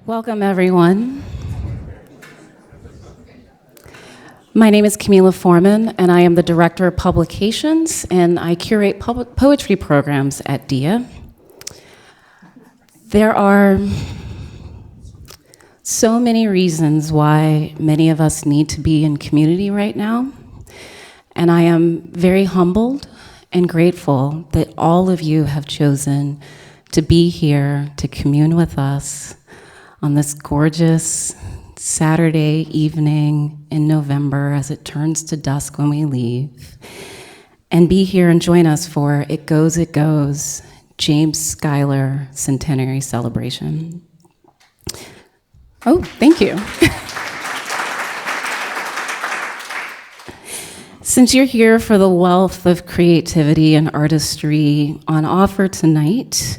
Welcome, everyone. My name is Camila Foreman, and I am the Director of Publications, and I curate public poetry programs at DIA. There are so many reasons why many of us need to be in community right now, and I am very humbled and grateful that all of you have chosen to be here to commune with us on this gorgeous Saturday evening in November as it turns to dusk when we leave, and be here and join us for It Goes, James Schuyler Centenary Celebration. Oh, thank you. Since you're here for the wealth of creativity and artistry on offer tonight,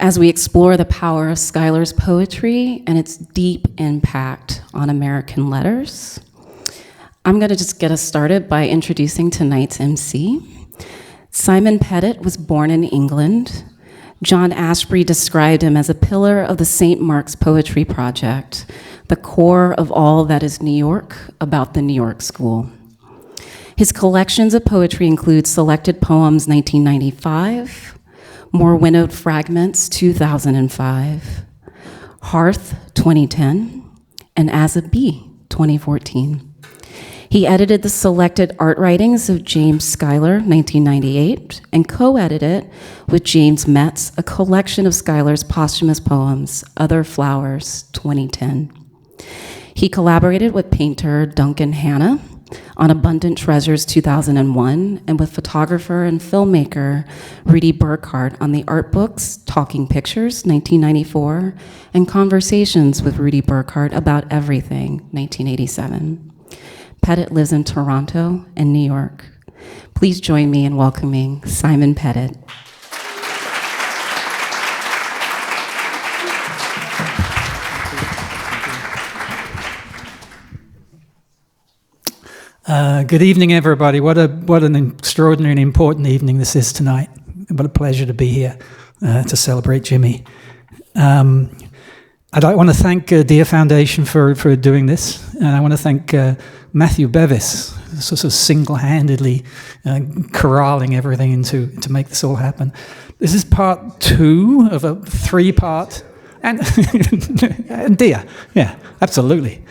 as we explore the power of Schuyler's poetry and its deep impact on American letters, I'm going to just get us started by introducing tonight's MC. Simon Pettet was born in England. John Ashbery described him as a pillar of the St. Mark's Poetry Project, the core of all that is New York about the New York School. His collections of poetry include Selected Poems 1995, More Winnowed Fragments 2005, Hearth 2010, and As a Bee 2014. He edited the selected art writings of James Schuyler 1998 and co-edited with James Metz a collection of Schuyler's posthumous poems, Other Flowers 2010. He collaborated with painter Duncan Hannah on Abundant Treasures 2001, and with photographer and filmmaker Rudy Burkhardt on the art books Talking Pictures 1994 and Conversations with Rudy Burkhardt About Everything 1987. Pettet lives in Toronto and New York. Please join me in welcoming Simon Pettet. Good evening, everybody. What an extraordinary and important evening this is tonight. What a pleasure to be here to celebrate Jimmy. I'd want to thank DIA Foundation for doing this, and I want to thank Matthew Bevis, sort of single-handedly corralling everything to make this all happen. This is part 2 of a 3-part, and DIA, yeah, absolutely.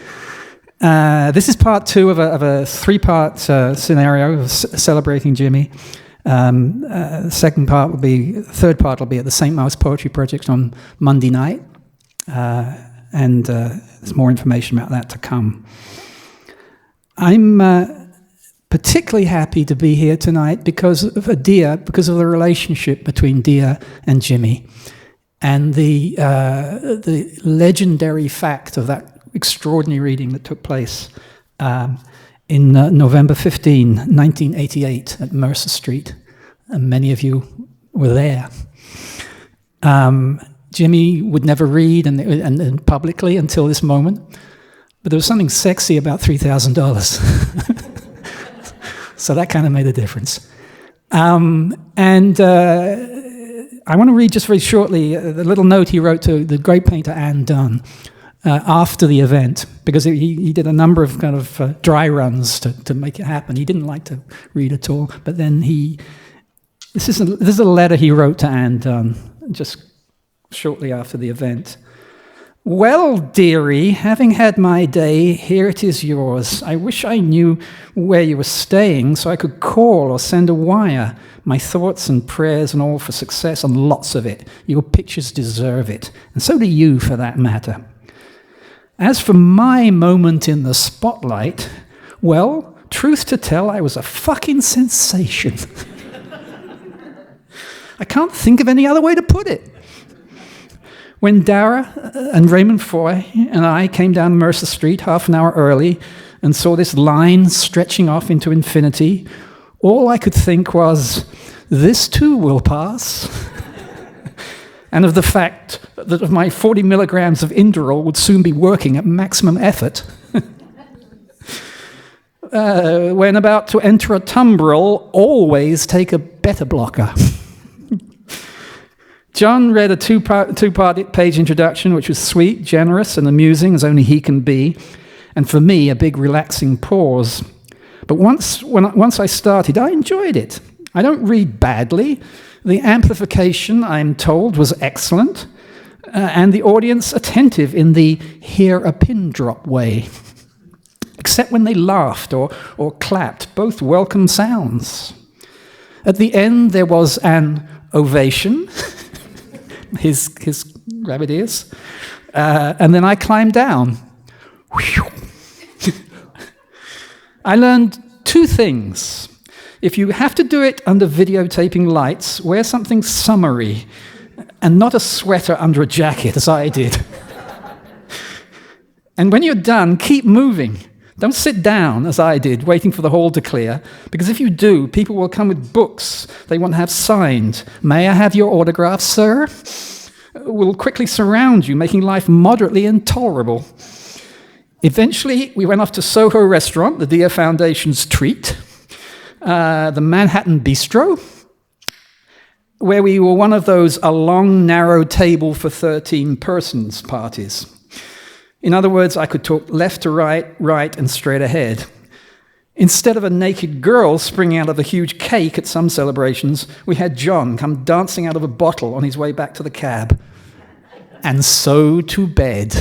This is part 2 of a 3-part scenario of celebrating Jimmy. Third part will be at the St. Mark's Poetry Project on Monday night, and there's more information about that to come. I'm particularly happy to be here tonight because of the relationship between DIA and Jimmy, and the legendary fact of that extraordinary reading that took place in November 15, 1988 at Mercer Street, and many of you were there. Jimmy would never read and publicly until this moment, but there was something sexy about $3,000. So that kind of made a difference. I want to read just very shortly the little note he wrote to the great painter Anne Dunn after the event, because he did a number of kind of dry runs to make it happen. He didn't like to read at all, but then this is a letter he wrote to Anne Dunn just shortly after the event. Well, dearie, having had my day, here it is yours. I wish I knew where you were staying so I could call or send a wire. My thoughts and prayers and all for success, and lots of it. Your pictures deserve it, and so do you for that matter. As for my moment in the spotlight, well, truth to tell, I was a fucking sensation. I can't think of any other way to put it. When Dara and Raymond Foy and I came down Mercer Street half an hour early and saw this line stretching off into infinity, all I could think was, this too will pass. And of the fact that my 40 milligrams of Inderal would soon be working at maximum effort. When about to enter a tumbril, always take a beta blocker. John read a two-part page introduction, which was sweet, generous, and amusing as only he can be, and for me, a big relaxing pause. But once I started, I enjoyed it. I don't read badly. The amplification, I'm told, was excellent, and the audience attentive in the hear a pin drop way, except when they laughed or clapped, both welcome sounds. At the end, there was an ovation, his rabbit ears, and then I climbed down. I learned two things. If you have to do it under videotaping lights, wear something summery and not a sweater under a jacket, as I did. And when you're done, keep moving. Don't sit down, as I did, waiting for the hall to clear, because if you do, people will come with books they want to have signed. May I have your autograph, sir? Will quickly surround you, making life moderately intolerable. Eventually, we went off to Soho Restaurant, the Dear Foundation's treat, the Manhattan Bistro, where we were one of those a long, narrow table for 13 persons parties. In other words, I could talk left to right, right, and straight ahead. Instead of a naked girl springing out of a huge cake at some celebrations, we had John come dancing out of a bottle on his way back to the cab. And so to bed.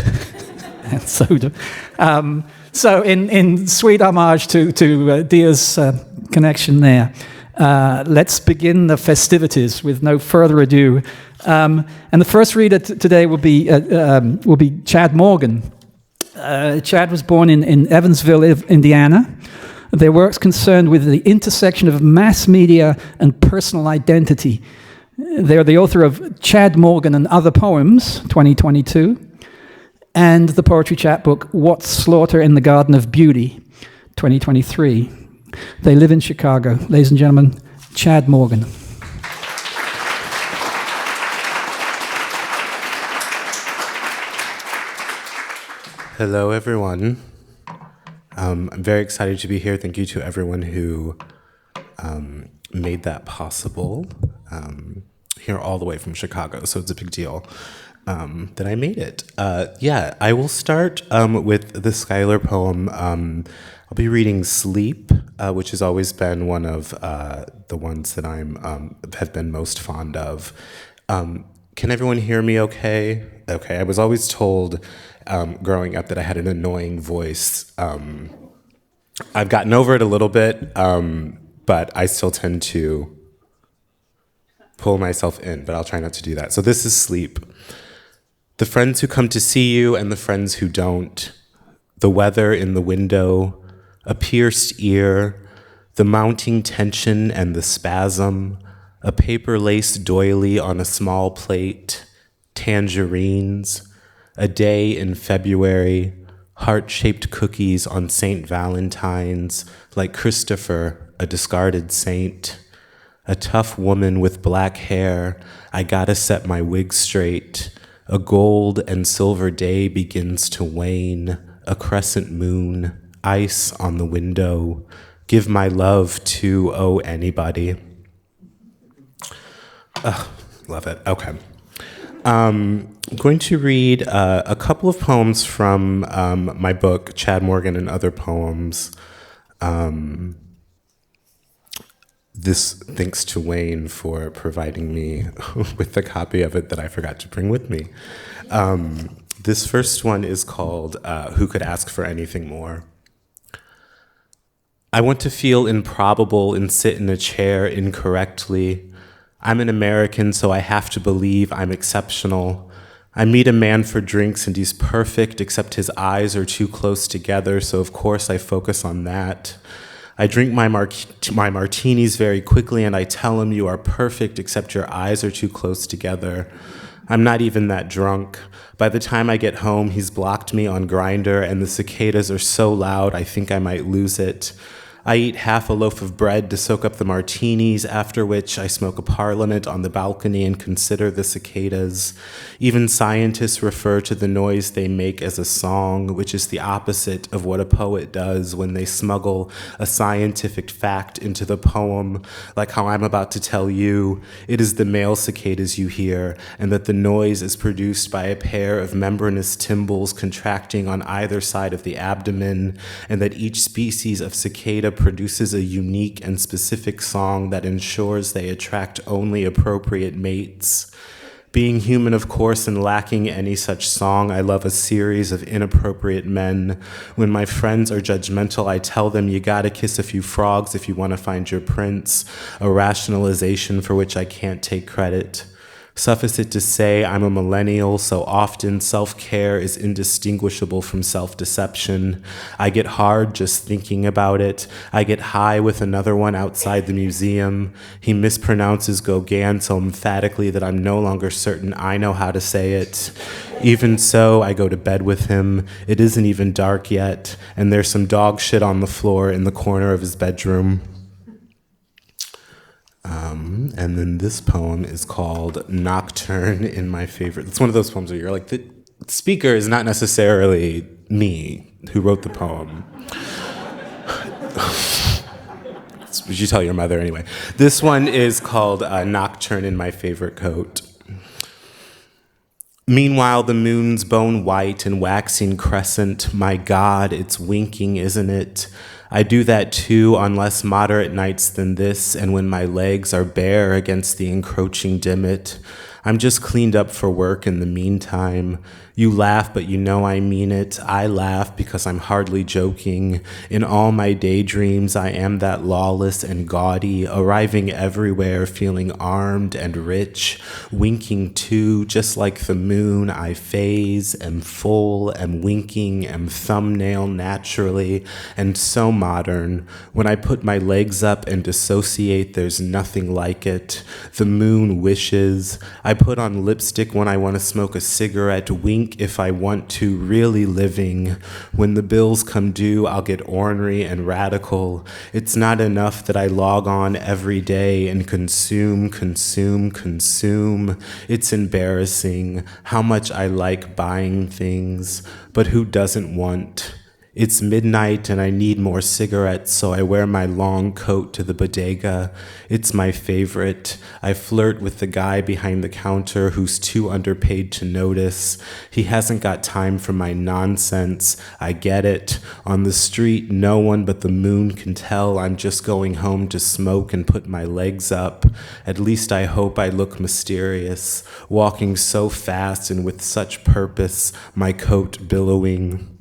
And so in sweet homage to Dia's connection there, let's begin the festivities with no further ado. And the first reader today will be Chad Morgan. Chad was born in Evansville, Indiana. Their work's concerned with the intersection of mass media and personal identity. They're the author of Chad Morgan and Other Poems, 2022, and the poetry chapbook What's Slaughter in the Garden of Beauty, 2023. They live in Chicago. Ladies and gentlemen, Chad Morgan. Hello, everyone. I'm very excited to be here. Thank you to everyone who made that possible. Here all the way from Chicago, so it's a big deal that I made it. I will start with the Schuyler poem. I'll be reading Sleep, which has always been one of the ones that have been most fond of. Can everyone hear me okay? Okay, I was always told growing up that I had an annoying voice. I've gotten over it a little bit, but I still tend to pull myself in, but I'll try not to do that. So this is Sleep. The friends who come to see you and the friends who don't. The weather in the window, a pierced ear, the mounting tension and the spasm, a paper-laced doily on a small plate, tangerines, a day in February, heart-shaped cookies on St. Valentine's, like Christopher, a discarded saint. A tough woman with black hair, I gotta set my wig straight. A gold and silver day begins to wane, a crescent moon, ice on the window. Give my love to, oh, anybody. Love it, okay. I'm going to read a couple of poems from my book, Chad Morgan and Other Poems. This thanks to Wayne for providing me with the copy of it that I forgot to bring with me. This first one is called Who Could Ask for Anything More? I want to feel improbable and sit in a chair incorrectly. I'm an American, so I have to believe I'm exceptional. I meet a man for drinks and he's perfect, except his eyes are too close together, so of course I focus on that. I drink my martinis very quickly and I tell him you are perfect except your eyes are too close together. I'm not even that drunk. By the time I get home, he's blocked me on Grindr and the cicadas are so loud I think I might lose it. I eat half a loaf of bread to soak up the martinis, after which I smoke a parliament on the balcony and consider the cicadas. Even scientists refer to the noise they make as a song, which is the opposite of what a poet does when they smuggle a scientific fact into the poem, like how I'm about to tell you it is the male cicadas you hear, and that the noise is produced by a pair of membranous tymbals contracting on either side of the abdomen, and that each species of cicada produces a unique and specific song that ensures they attract only appropriate mates. Being human, of course, and lacking any such song, I love a series of inappropriate men. When my friends are judgmental, I tell them you gotta kiss a few frogs if you want to find your prince, a rationalization for which I can't take credit. Suffice it to say, I'm a millennial, so often self-care is indistinguishable from self-deception. I get hard just thinking about it. I get high with another one outside the museum. He mispronounces Gauguin so emphatically that I'm no longer certain I know how to say it. Even so, I go to bed with him. It isn't even dark yet, and there's some dog shit on the floor in the corner of his bedroom. And then this poem is called Nocturne in My Favorite. It's one of those poems where you're like, the speaker is not necessarily me who wrote the poem. Would you tell your mother anyway? This one is called Nocturne in My Favorite Coat. Meanwhile, the moon's bone white and waxing crescent. My God, it's winking, isn't it? I do that too on less moderate nights than this, and when my legs are bare against the encroaching dimmet. I'm just cleaned up for work in the meantime. You laugh, but you know I mean it. I laugh because I'm hardly joking. In all my daydreams, I am that lawless and gaudy, arriving everywhere, feeling armed and rich, winking too, just like the moon. I phase, am full, am winking, am thumbnail naturally, and so modern. When I put my legs up and dissociate, there's nothing like it. The moon wishes. I put on lipstick when I want to smoke a cigarette, wink if I want to, really living. When the bills come due, I'll get ornery and radical. It's not enough that I log on every day and consume. It's embarrassing how much I like buying things, but who doesn't want? It's midnight and I need more cigarettes, so I wear my long coat to the bodega. It's my favorite. I flirt with the guy behind the counter who's too underpaid to notice. He hasn't got time for my nonsense. I get it. On the street, no one but the moon can tell I'm just going home to smoke and put my legs up. At least I hope I look mysterious, walking so fast and with such purpose, my coat billowing.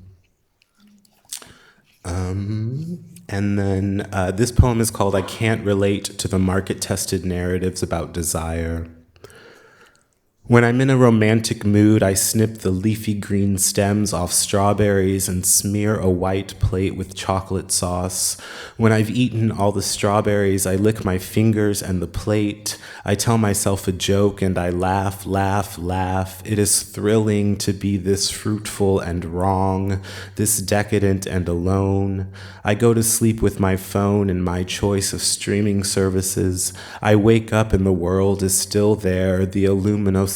And then this poem is called I Can't Relate to the Market-Tested Narratives About Desire. When I'm in a romantic mood, I snip the leafy green stems off strawberries and smear a white plate with chocolate sauce. When I've eaten all the strawberries, I lick my fingers and the plate. I tell myself a joke and I laugh. It is thrilling to be this fruitful and wrong, this decadent and alone. I go to sleep with my phone and my choice of streaming services. I wake up and the world is still there, the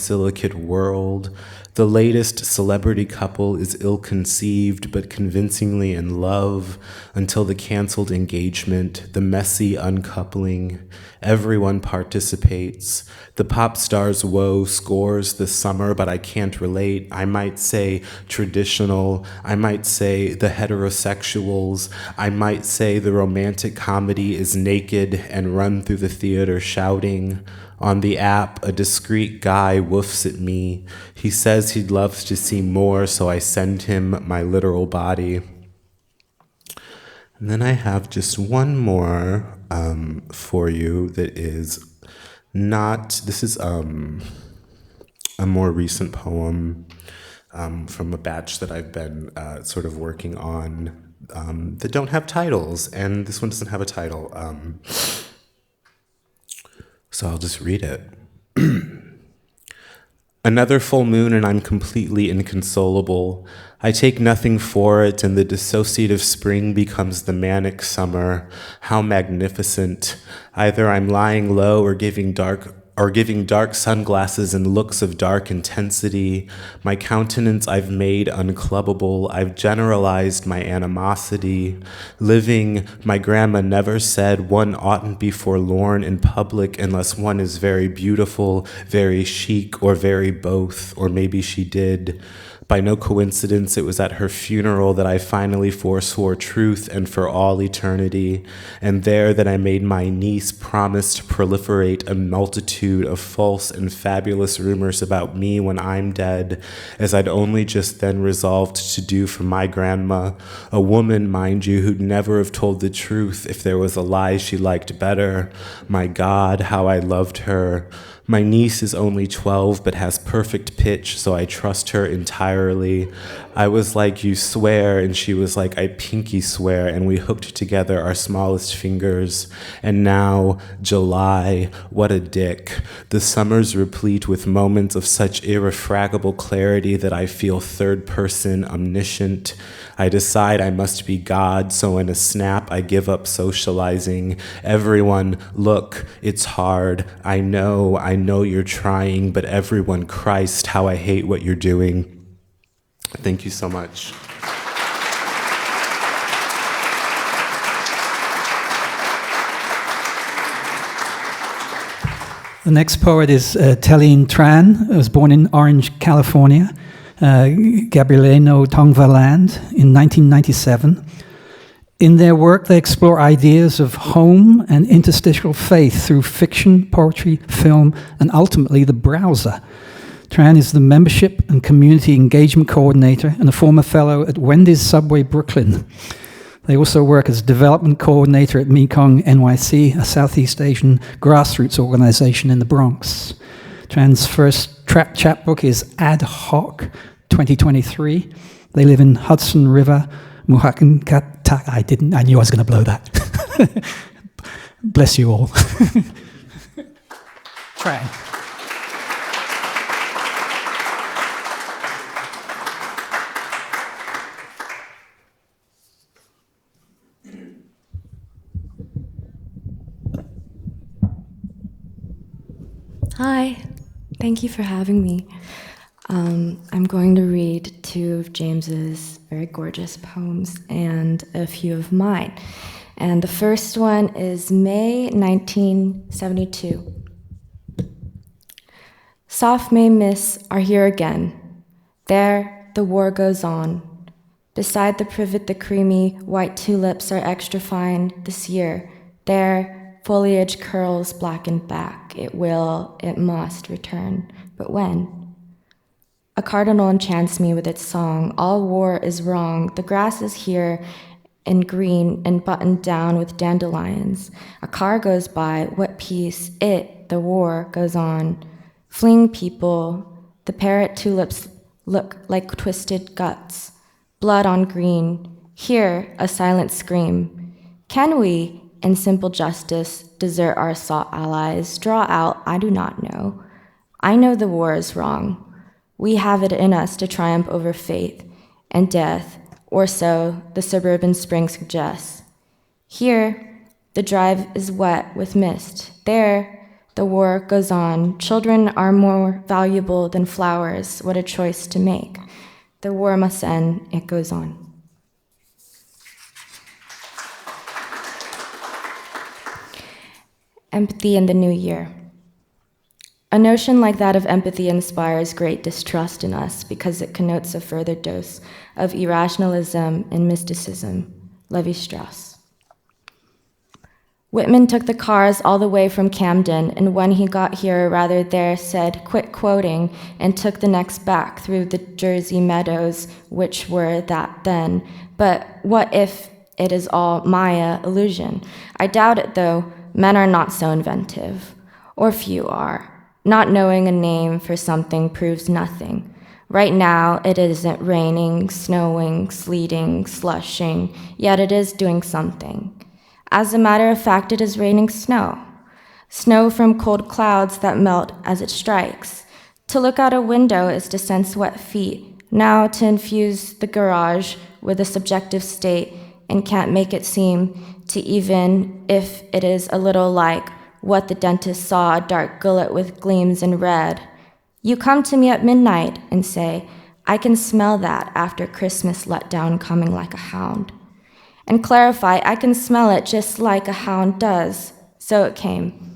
silicate world. The latest celebrity couple is ill-conceived but convincingly in love until the canceled engagement, the messy uncoupling. Everyone participates. The pop star's woe scores this summer, but I can't relate. I might say traditional. I might say the heterosexuals. I might say the romantic comedy is naked and run through the theater shouting. On the app, a discreet guy woofs at me. He says he'd love to see more, so I send him my literal body. And then I have just one more for you that is not, this is a more recent poem from a batch that I've been sort of working on that don't have titles, and this one doesn't have a title. So I'll just read it. Another full moon and I'm completely inconsolable. I take nothing for it and the dissociative spring becomes the manic summer. How magnificent. Either I'm lying low or giving dark sunglasses and looks of dark intensity. My countenance I've made unclubbable. I've generalized my animosity. Living, my grandma never said one oughtn't be forlorn in public unless one is very beautiful, very chic, or very both, or maybe she did. By no coincidence, it was at her funeral that I finally forswore truth and for all eternity, and there that I made my niece promise to proliferate a multitude of false and fabulous rumors about me when I'm dead, as I'd only just then resolved to do for my grandma, a woman, mind you, who'd never have told the truth if there was a lie she liked better. My God, how I loved her. My niece is only 12 but has perfect pitch, so I trust her entirely. I was like, you swear, and she was like, I pinky swear, and we hooked together our smallest fingers. And now, July, what a dick. The summer's replete with moments of such irrefragable clarity that I feel third person omniscient. I decide I must be God, so in a snap I give up socializing. Everyone, look, it's hard. I know you're trying, but everyone, Christ, how I hate what you're doing. Thank you so much. The next poet is Teline Trần, who was born in Orange, California, Gabrielino Tongvaland in 1997. In their work, they explore ideas of home and interstitial faith through fiction, poetry, film, and ultimately the browser. Tran is the Membership and Community Engagement Coordinator and a former fellow at Wendy's Subway Brooklyn. They also work as Development Coordinator at Mekong NYC, a Southeast Asian grassroots organization in the Bronx. Tran's first chapbook is Ad Hoc 2023. They live in Hudson River, Muhakkad. I knew I was going to blow that. Bless you all. Tran. Hi, thank you for having me. I'm going to read two of James's very gorgeous poems and a few of mine. And the first one is May 1972. Soft May mists are here again. There, the war goes on. Beside the privet, the creamy white tulips are extra fine this year. There, foliage curls blackened back. It must return. But when? A cardinal enchants me with its song. All war is wrong. The grass is here in green and buttoned down with dandelions. A car goes by. What peace? The war, goes on. Fleeing people. The parrot tulips look like twisted guts. Blood on green. Here, a silent scream. Can we, in simple justice, desert our sought allies? Draw out, I do not know. I know the war is wrong. We have it in us to triumph over faith and death, or so the suburban spring suggests. Here, the drive is wet with mist. There, the war goes on. Children are more valuable than flowers. What a choice to make. The war must end. It goes on. Empathy in the new year. A notion like that of empathy inspires great distrust in us because it connotes a further dose of irrationalism and mysticism. Levi-Strauss. Whitman took the cars all the way from Camden, and when he got here, or rather there, said, quit quoting, and took the next back through the Jersey meadows, which were that then. But what if it is all Maya illusion? I doubt it, though. Men are not so inventive, or few are. Not knowing a name for something proves nothing. Right now, it isn't raining, snowing, sleeting, slushing, yet it is doing something. As a matter of fact, it is raining snow. Snow from cold clouds that melt as it strikes. To look out a window is to sense wet feet. Now to infuse the garage with a subjective state and can't make it seem to, even if it is a little like what the dentist saw, a dark gullet with gleams in red. You come to me at midnight and say, I can smell that after Christmas letdown coming like a hound. And clarify, I can smell it just like a hound does. So it came.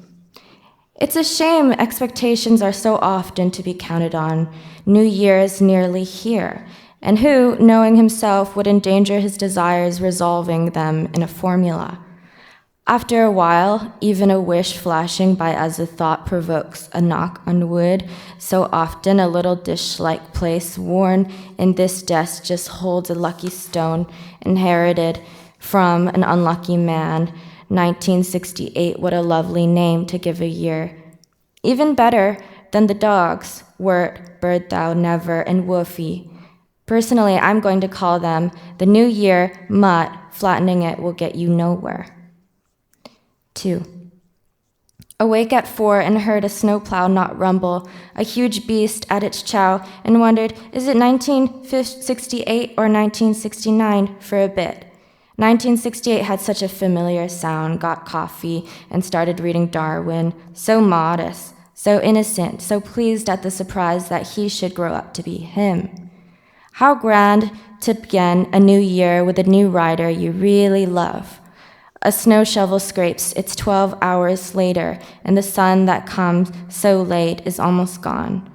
It's a shame expectations are so often to be counted on. New Year is nearly here, and who, knowing himself, would endanger his desires resolving them in a formula? After a while, even a wish flashing by as a thought provokes a knock on wood. So often a little dish-like place worn in this desk just holds a lucky stone inherited from an unlucky man. 1968, what a lovely name to give a year. Even better than the dogs, Wirt, Bird Thou, Never, and Woofy. Personally, I'm going to call them the New Year Mutt. Flattening it will get you nowhere. 2. Awake at 4 and heard a snowplow not rumble, a huge beast at its chow, and wondered, is it 1968 or 1969 for a bit? 1968 had such a familiar sound, got coffee, and started reading Darwin. So modest, so innocent, so pleased at the surprise that he should grow up to be him. How grand to begin a new year with a new writer you really love. A snow shovel scrapes, it's 12 hours later, and the sun that comes so late is almost gone.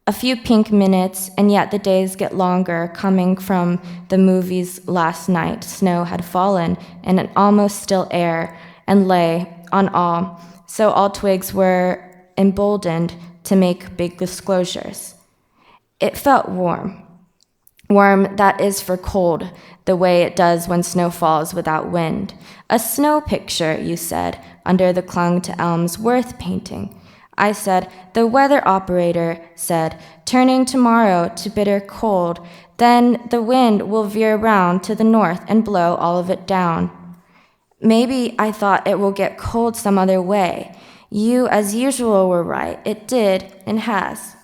A few pink minutes, and yet the days get longer, coming from the movies last night. Snow had fallen, and an almost still air, and lay on all, so all twigs were emboldened to make big disclosures. It felt warm. Warm that is for cold, the way it does when snow falls without wind. A snow picture, you said, under the clung to elms, worth painting. I said, the weather operator said, turning tomorrow to bitter cold, then the wind will veer round to the north and blow all of it down. Maybe I thought it will get cold some other way. You, as usual, were right. It did and has.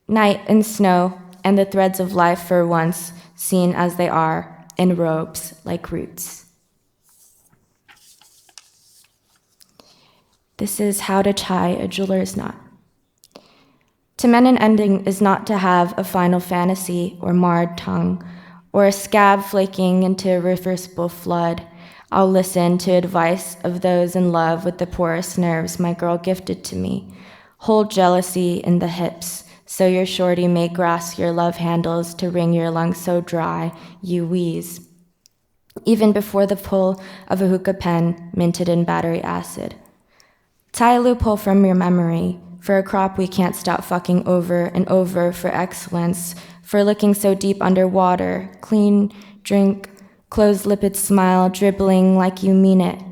Night and snow and the threads of life for once seen as they are in robes like roots. This is how to tie a jeweler's knot. To mend an ending is not to have a final fantasy or marred tongue, or a scab flaking into a reversible flood. I'll listen to advice of those in love with the porous nerves my girl gifted to me. Hold jealousy in the hips, so your shorty may grasp your love handles to wring your lungs so dry you wheeze. Even before the pull of a hookah pen minted in battery acid. Tie a loophole from your memory for a crop we can't stop fucking over and over for excellence, for looking so deep underwater, clean drink, closed-lipped smile, dribbling like you mean it.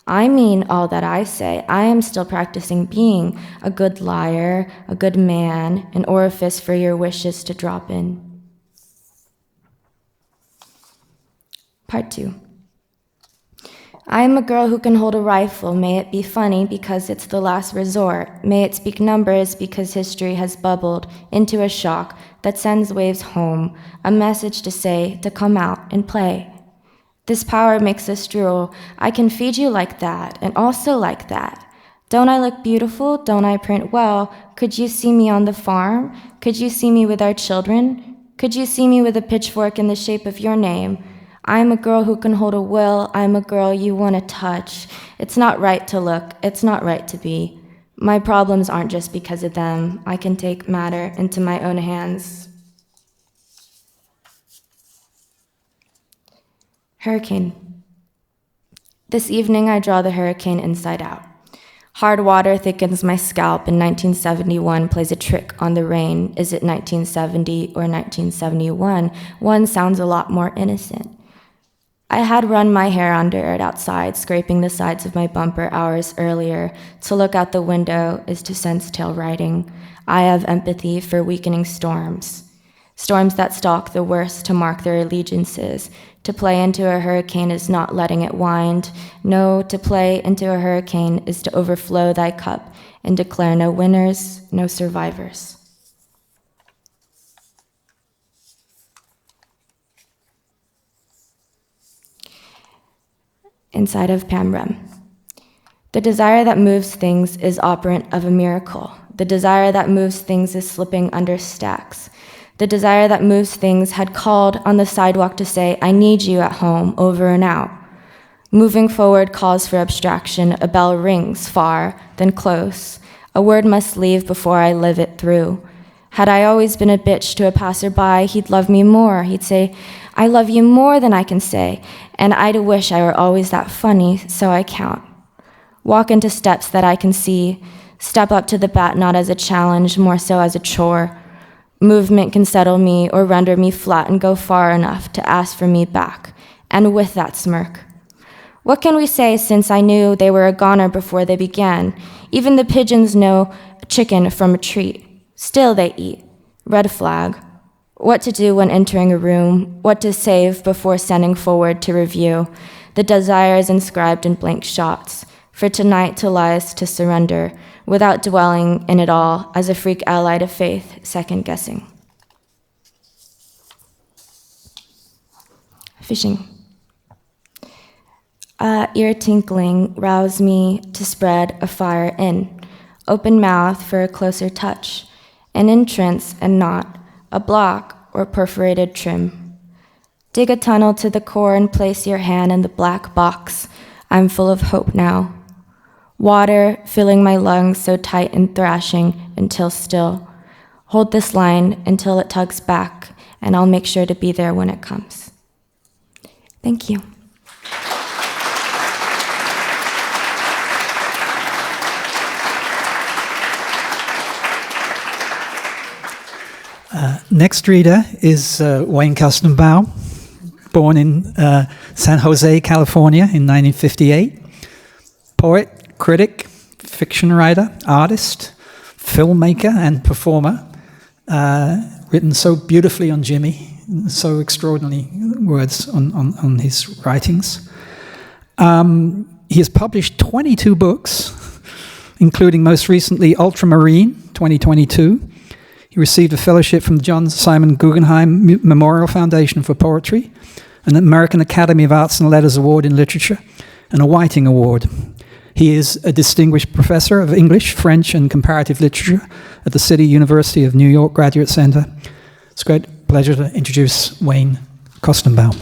I mean all that I say. I am still practicing being a good liar, a good man, an orifice for your wishes to drop in. Part 2. I am a girl who can hold a rifle. May it be funny because it's the last resort. May it speak numbers because history has bubbled into a shock that sends waves home, a message to say to come out and play. This power makes us drool. I can feed you like that and also like that. Don't I look beautiful? Don't I print well? Could you see me on the farm? Could you see me with our children? Could you see me with a pitchfork in the shape of your name? I'm a girl who can hold a will. I'm a girl you want to touch. It's not right to look. It's not right to be. My problems aren't just because of them. I can take matter into my own hands. Hurricane. This evening I draw the hurricane inside out. Hard water thickens my scalp, and 1971 plays a trick on the rain. Is it 1970 or 1971? One sounds a lot more innocent. I had run my hair under it outside, scraping the sides of my bumper hours earlier. To look out the window is to sense tail riding. I have empathy for weakening storms. Storms that stalk the worst to mark their allegiances, To play into a hurricane is not letting it wind. No, to play into a hurricane is to overflow thy cup and declare no winners, no survivors. Inside of Pam Rem. The desire that moves things is operant of a miracle. The desire that moves things is slipping under stacks. The desire that moves things had called on the sidewalk to say, I need you at home, over and out. Moving forward calls for abstraction. A bell rings, far, then close. A word must leave before I live it through. Had I always been a bitch to a passerby, he'd love me more. He'd say, I love you more than I can say, and I'd wish I were always that funny, so I count. Walk into steps that I can see. Step up to the bat not as a challenge, more so as a chore. Movement can settle me or render me flat and go far enough to ask for me back, and with that smirk. What can we say since I knew they were a goner before they began? Even the pigeons know a chicken from a treat. Still they eat. Red flag. What to do when entering a room, what to save before sending forward to review. The desire is inscribed in blank shots. For tonight to lie is to surrender, without dwelling in it all as a freak ally to faith, second-guessing. Fishing. Ear tinkling roused me to spread a fire in, open mouth for a closer touch, an entrance and not, a block or perforated trim. Dig a tunnel to the core and place your hand in the black box. I'm full of hope now. Water filling my lungs so tight and thrashing until still. Hold this line until it tugs back, and I'll make sure to be there when it comes. Thank you. Next reader is Wayne Koestenbaum, born in San Jose, California in 1958. Poet, critic, fiction writer, artist, filmmaker, and performer. Written so beautifully on Jimmy, so extraordinary words on his writings. He has published 22 books, including most recently Ultramarine, 2022. He received a fellowship from the John Simon Guggenheim Memorial Foundation for Poetry, an American Academy of Arts and Letters Award in Literature, and a Whiting Award. He is a distinguished professor of English, French, and comparative literature at the City University of New York Graduate Center. It's a great pleasure to introduce Wayne Koestenbaum.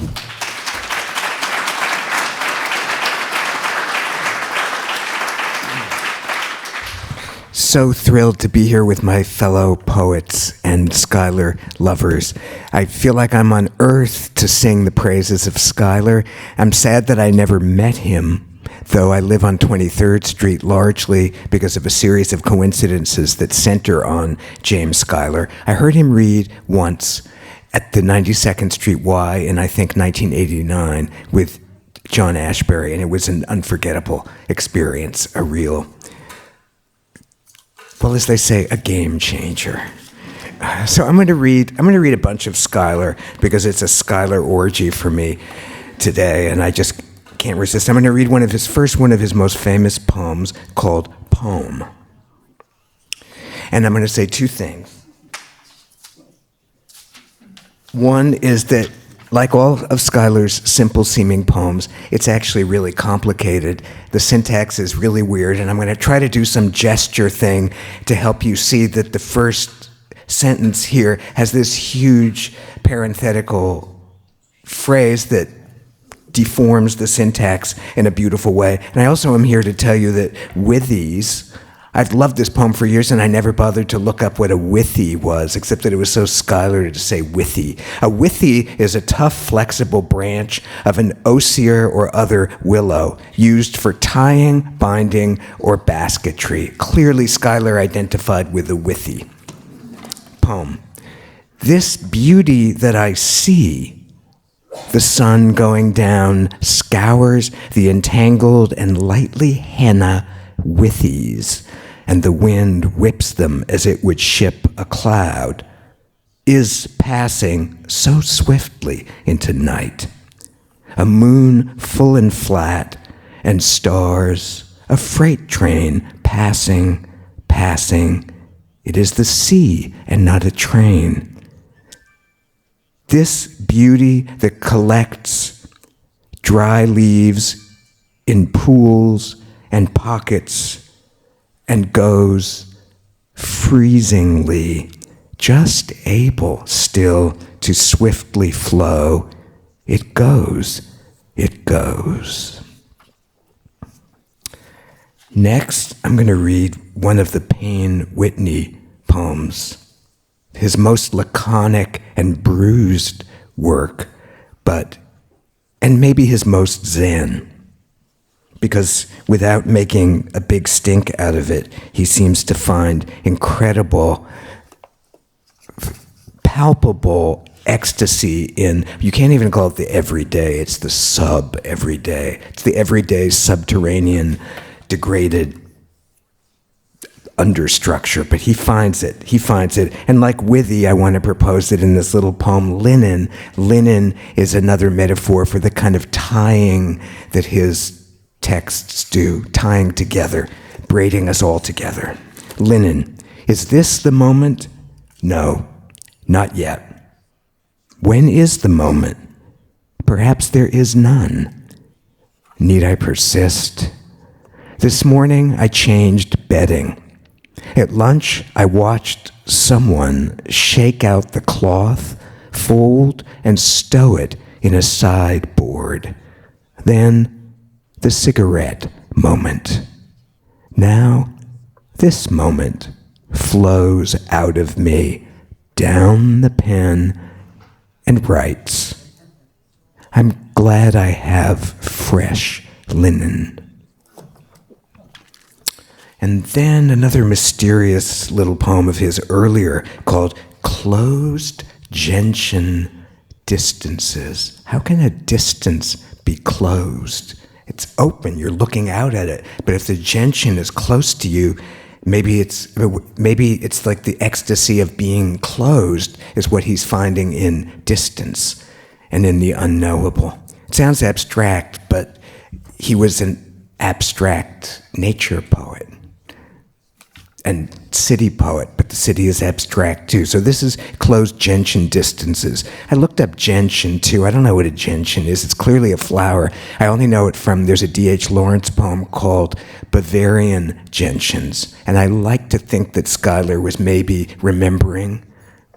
So thrilled to be here with my fellow poets and Schuyler lovers. I feel like I'm on Earth to sing the praises of Schuyler. I'm sad that I never met him, though I live on 23rd Street largely because of a series of coincidences that center on James Schuyler. I heard him read once at the 92nd Street Y in, I think, 1989 with John Ashbery, and it was an unforgettable experience, a real, well, as they say, a game changer. So I'm going to read a bunch of Schuyler because it's a Schuyler orgy for me today, and I just can't resist. I'm going to read one of his most famous poems called Poem. And I'm going to say two things. One is that, like all of Schuyler's simple-seeming poems, it's actually really complicated. The syntax is really weird, and I'm going to try to do some gesture thing to help you see that the first sentence here has this huge parenthetical phrase that deforms the syntax in a beautiful way. And I also am here to tell you that withies, I've loved this poem for years, and I never bothered to look up what a withy was, except that it was so Schuyler to say withy. A withy is a tough, flexible branch of an osier or other willow used for tying, binding, or basketry. Clearly, Schuyler identified with the withy. Poem. This beauty that I see, the sun going down, scours the entangled and lightly henna withies, and the wind whips them as it would ship a cloud, is passing so swiftly into night. a moon full and flat, and stars, a freight train passing, passing. It is the sea and not a train. This beauty that collects dry leaves in pools and pockets and goes freezingly, just able still to swiftly flow. It goes, it goes. Next, I'm going to read one of the Payne Whitney poems, his most laconic and bruised work, and maybe his most zen, because without making a big stink out of it, he seems to find incredible, palpable ecstasy in, you can't even call it the everyday, it's the sub-everyday. It's the everyday subterranean, degraded understructure, but he finds it. And like Withy, I want to propose that in this little poem, linen is another metaphor for the kind of tying that his texts do, tying together, braiding us all together. Linen. Is this the moment? No, not yet. When is the moment? Perhaps there is none. Need I persist? This morning I changed bedding. At lunch I watched someone shake out the cloth, fold and stow it in a sideboard. Then the cigarette moment. Now this moment flows out of me, down the pen, and writes. I'm glad I have fresh linen. And then another mysterious little poem of his earlier called Closed Gentian Distances. How can a distance be closed? It's open, you're looking out at it. But if the gentian is close to you, maybe it's like the ecstasy of being closed is what he's finding in distance and in the unknowable. It sounds abstract, but he was an abstract nature poet and city poet, but the city is abstract too. So this is closed gentian distances. I looked up gentian too. I don't know what a gentian is. It's clearly a flower. I only know it from, there's a D.H. Lawrence poem called Bavarian Gentians. And I like to think that Schuyler was maybe remembering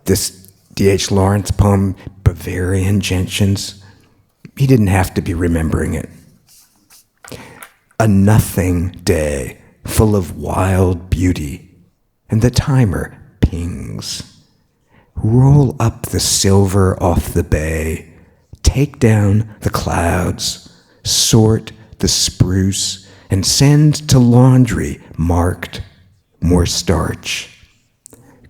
this D.H. Lawrence poem, Bavarian Gentians. He didn't have to be remembering it. A nothing day, full of wild beauty, and the timer pings. Roll up the silver off the bay, take down the clouds, sort the spruce, and send to laundry marked more starch.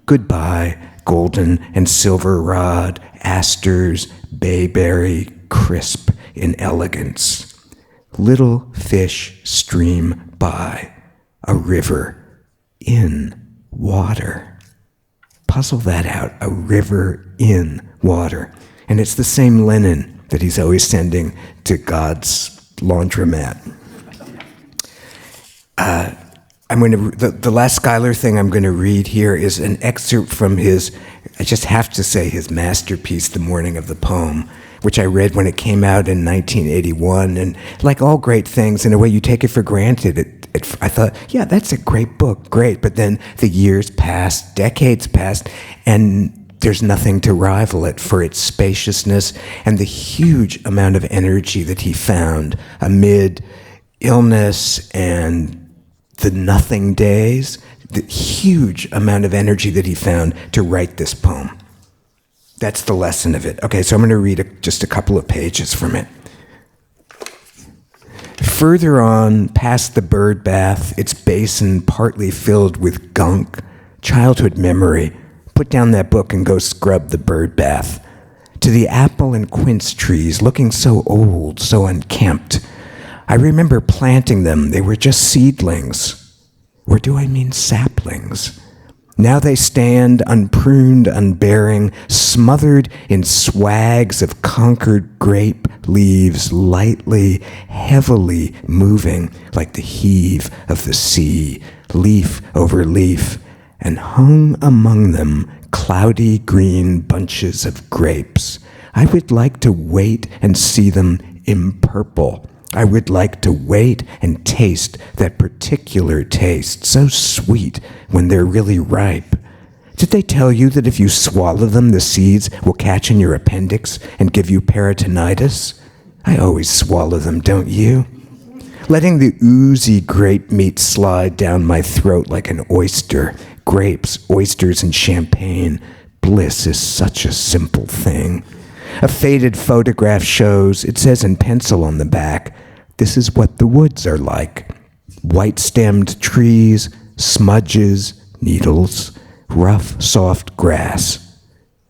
Goodbye, golden and silver rod, asters, bayberry, crisp in elegance. Little fish stream by, a river in water. Puzzle that out, a river in water. And it's the same linen that he's always sending to God's laundromat. The last Schuyler thing I'm going to read here is an excerpt from his, I just have to say, his masterpiece, The Morning of the Poem, which I read when it came out in 1981. And like all great things, in a way you take it for granted. I thought, yeah, that's a great book, great. But then the years passed, decades passed, and there's nothing to rival it for its spaciousness and the huge amount of energy that he found amid illness and the nothing days, the huge amount of energy that he found to write this poem. That's the lesson of it. Okay, so I'm going to read just a couple of pages from it. Further on, past the bird bath, its basin partly filled with gunk, childhood memory. Put down that book and go scrub the bird bath. To the apple and quince trees, looking so old, so unkempt. I remember planting them. They were just seedlings. Or do I mean saplings? Now they stand unpruned, unbearing, smothered in swags of conquered grape leaves, lightly, heavily moving like the heave of the sea, leaf over leaf, and hung among them cloudy green bunches of grapes. I would like to wait and see them empurple. I would like to wait and taste that particular taste, so sweet when they're really ripe. Did they tell you that if you swallow them, the seeds will catch in your appendix and give you peritonitis? I always swallow them, don't you? Letting the oozy grape meat slide down my throat like an oyster. Grapes, oysters, and champagne. Bliss is such a simple thing. A faded photograph shows, it says in pencil on the back, this is what the woods are like. White-stemmed trees, smudges, needles, rough, soft grass.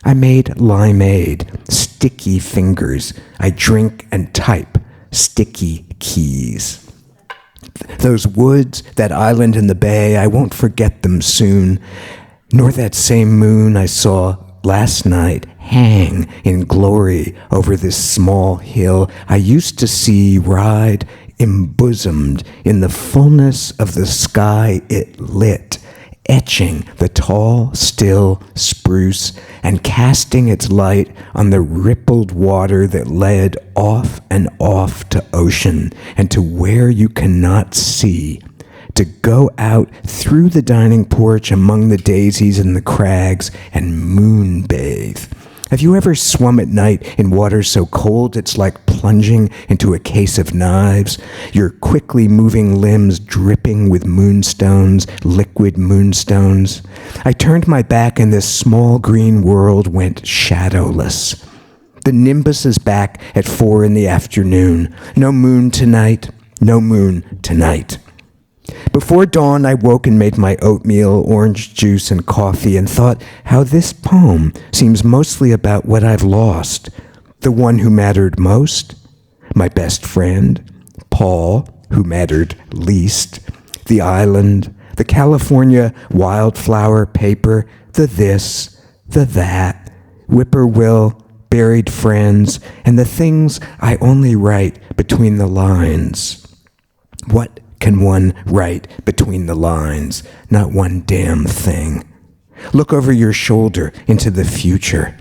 I made limeade, sticky fingers. I drink and type, sticky keys. Those woods, that island in the bay, I won't forget them soon, nor that same moon I saw last night hang in glory over this small hill I used to see ride embosomed in the fullness of the sky it lit, etching the tall, still spruce and casting its light on the rippled water that led off and off to ocean and to where you cannot see, to go out through the dining porch among the daisies and the crags and moonbathe. Have you ever swum at night in water so cold it's like plunging into a case of knives, your quickly moving limbs dripping with moonstones, liquid moonstones? I turned my back and this small green world went shadowless. The nimbus is back at 4 p.m. No moon tonight, no moon tonight. Before dawn, I woke and made my oatmeal, orange juice, and coffee, and thought how this poem seems mostly about what I've lost. The one who mattered most, my best friend, Paul, who mattered least, the island, the California wildflower paper, the this, the that, whippoorwill, buried friends, and the things I only write between the lines. What can one write between the lines? Not one damn thing. Look over your shoulder into the future.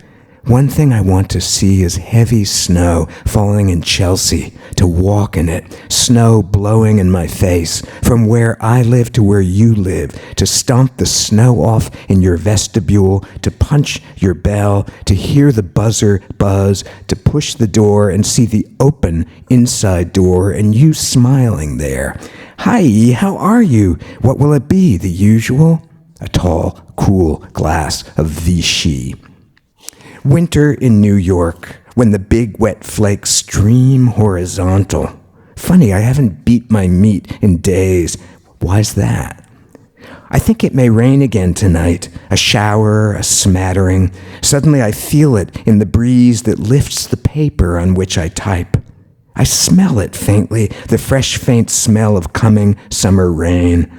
One thing I want to see is heavy snow falling in Chelsea, to walk in it, snow blowing in my face, from where I live to where you live, to stomp the snow off in your vestibule, to punch your bell, to hear the buzzer buzz, to push the door and see the open inside door and you smiling there. Hi, how are you? What will it be, the usual? A tall, cool glass of Vichy. Winter in New York, when the big wet flakes stream horizontal. Funny, I haven't beat my meat in days. Why's that? I think it may rain again tonight. A shower, a smattering. Suddenly I feel it in the breeze that lifts the paper on which I type. I smell it faintly, the fresh, faint smell of coming summer rain.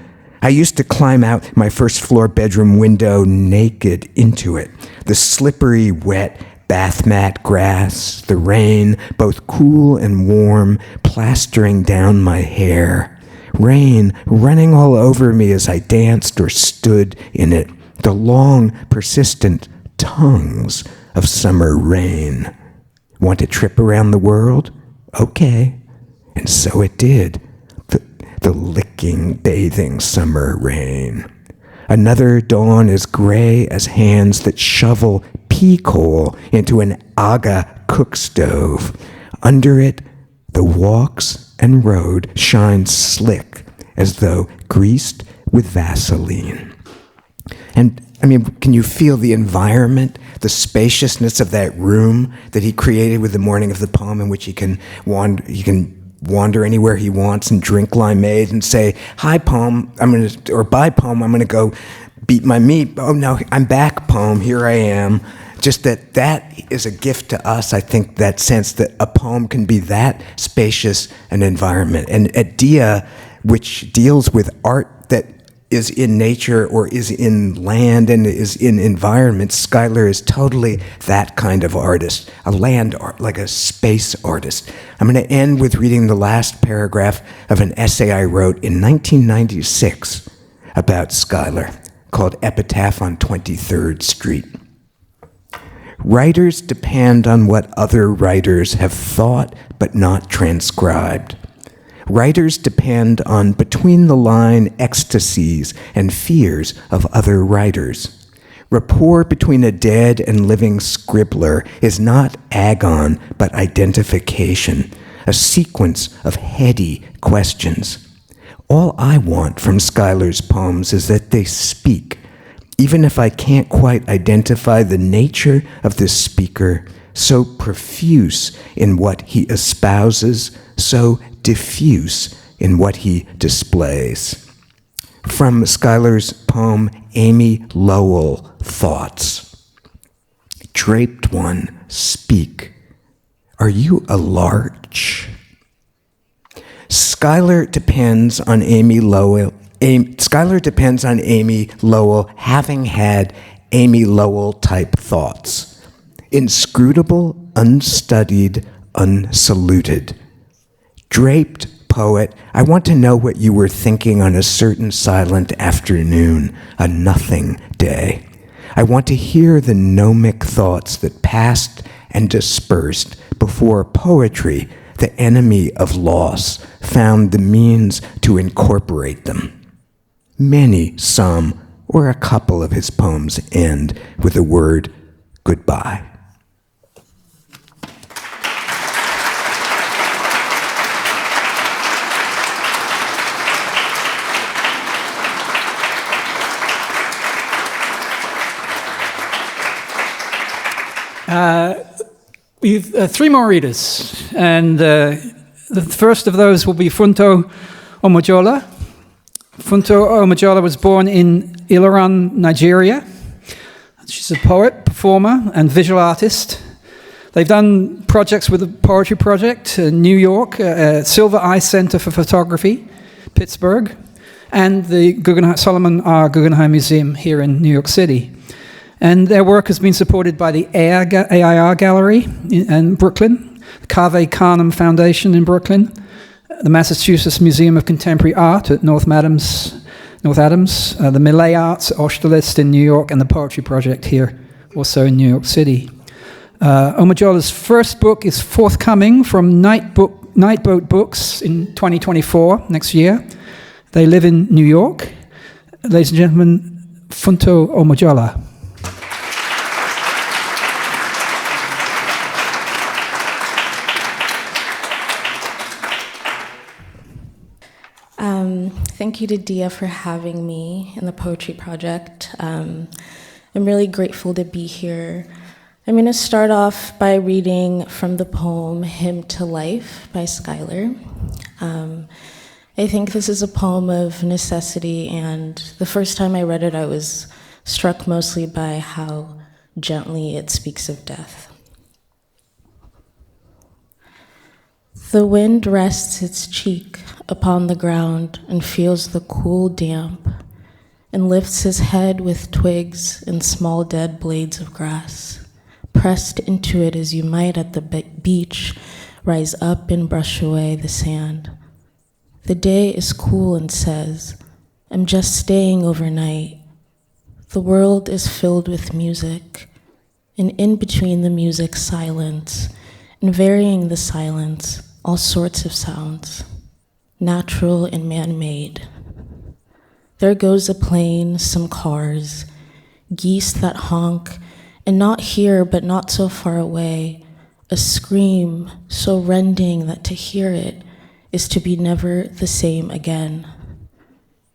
I used to climb out my first floor bedroom window naked into it. The slippery, wet bath mat grass, the rain, both cool and warm, plastering down my hair. Rain running all over me as I danced or stood in it. The long, persistent tongues of summer rain. Want a trip around the world? Okay. And so it did. The licking, bathing summer rain. Another dawn as gray as hands that shovel pea coal into an Aga cook stove. Under it, the walks and road shine slick as though greased with Vaseline. And I mean, can you feel the environment, the spaciousness of that room that he created with the morning of the poem, in which he can wander anywhere he wants and drink limeade and say, "Hi, poem, or bye, poem, I'm gonna go beat my meat. Oh no, I'm back, poem. Here I am." Just that is a gift to us. I think that sense that a poem can be that spacious an environment, and at Dia, which deals with art that is in nature or is in land and is in environment, Schuyler is totally that kind of artist, a land art, like a space artist. I'm going to end with reading the last paragraph of an essay I wrote in 1996 about Schuyler called Epitaph on 23rd Street. Writers depend on what other writers have thought but not transcribed. Writers depend on between-the-line ecstasies and fears of other writers. Rapport between a dead and living scribbler is not agon, but identification, a sequence of heady questions. All I want from Schuyler's poems is that they speak, even if I can't quite identify the nature of the speaker, so profuse in what he espouses, so diffuse in what he displays. From Schuyler's poem, Amy Lowell, Thoughts. Draped one, speak. Are you a larch? Schuyler depends on Amy Lowell. Schuyler depends on Amy Lowell having had Amy Lowell-type thoughts. Inscrutable, unstudied, unsaluted. Draped poet, I want to know what you were thinking on a certain silent afternoon, a nothing day. I want to hear the gnomic thoughts that passed and dispersed before poetry, the enemy of loss, found the means to incorporate them. Many, some, or a couple of his poems end with the word goodbye. We've three more readers, and the first of those will be Funto Omojola. Funto Omojola was born in Ilorin, Nigeria. She's a poet, performer, and visual artist. They've done projects with the Poetry Project in New York, Silver Eye Center for Photography, Pittsburgh, and the Solomon R. Guggenheim Museum here in New York City. And their work has been supported by the AIR Gallery in Brooklyn, the Cave Canem Foundation in Brooklyn, the Massachusetts Museum of Contemporary Art at North Adams, the Millet Arts at Austerlitz in New York, and the Poetry Project here, also in New York City. Omojola's first book is forthcoming from Nightboat Books in 2024, next year. They live in New York. Ladies and gentlemen, Funto Omojola. Thank you to Dia for having me in the Poetry Project. I'm really grateful to be here. I'm going to start off by reading from the poem Hymn to Life by Schuyler. I think this is a poem of necessity, and the first time I read it, I was struck mostly by how gently it speaks of death. The wind rests its cheek upon the ground and feels the cool damp, and lifts his head with twigs and small dead blades of grass, pressed into it as you might at the beach rise up and brush away the sand. The day is cool and says, I'm just staying overnight. The world is filled with music, and in between the music, silence, and varying the silence, all sorts of sounds, natural and man-made. There goes a plane, some cars, geese that honk, and not here but not so far away, a scream so rending that to hear it is to be never the same again.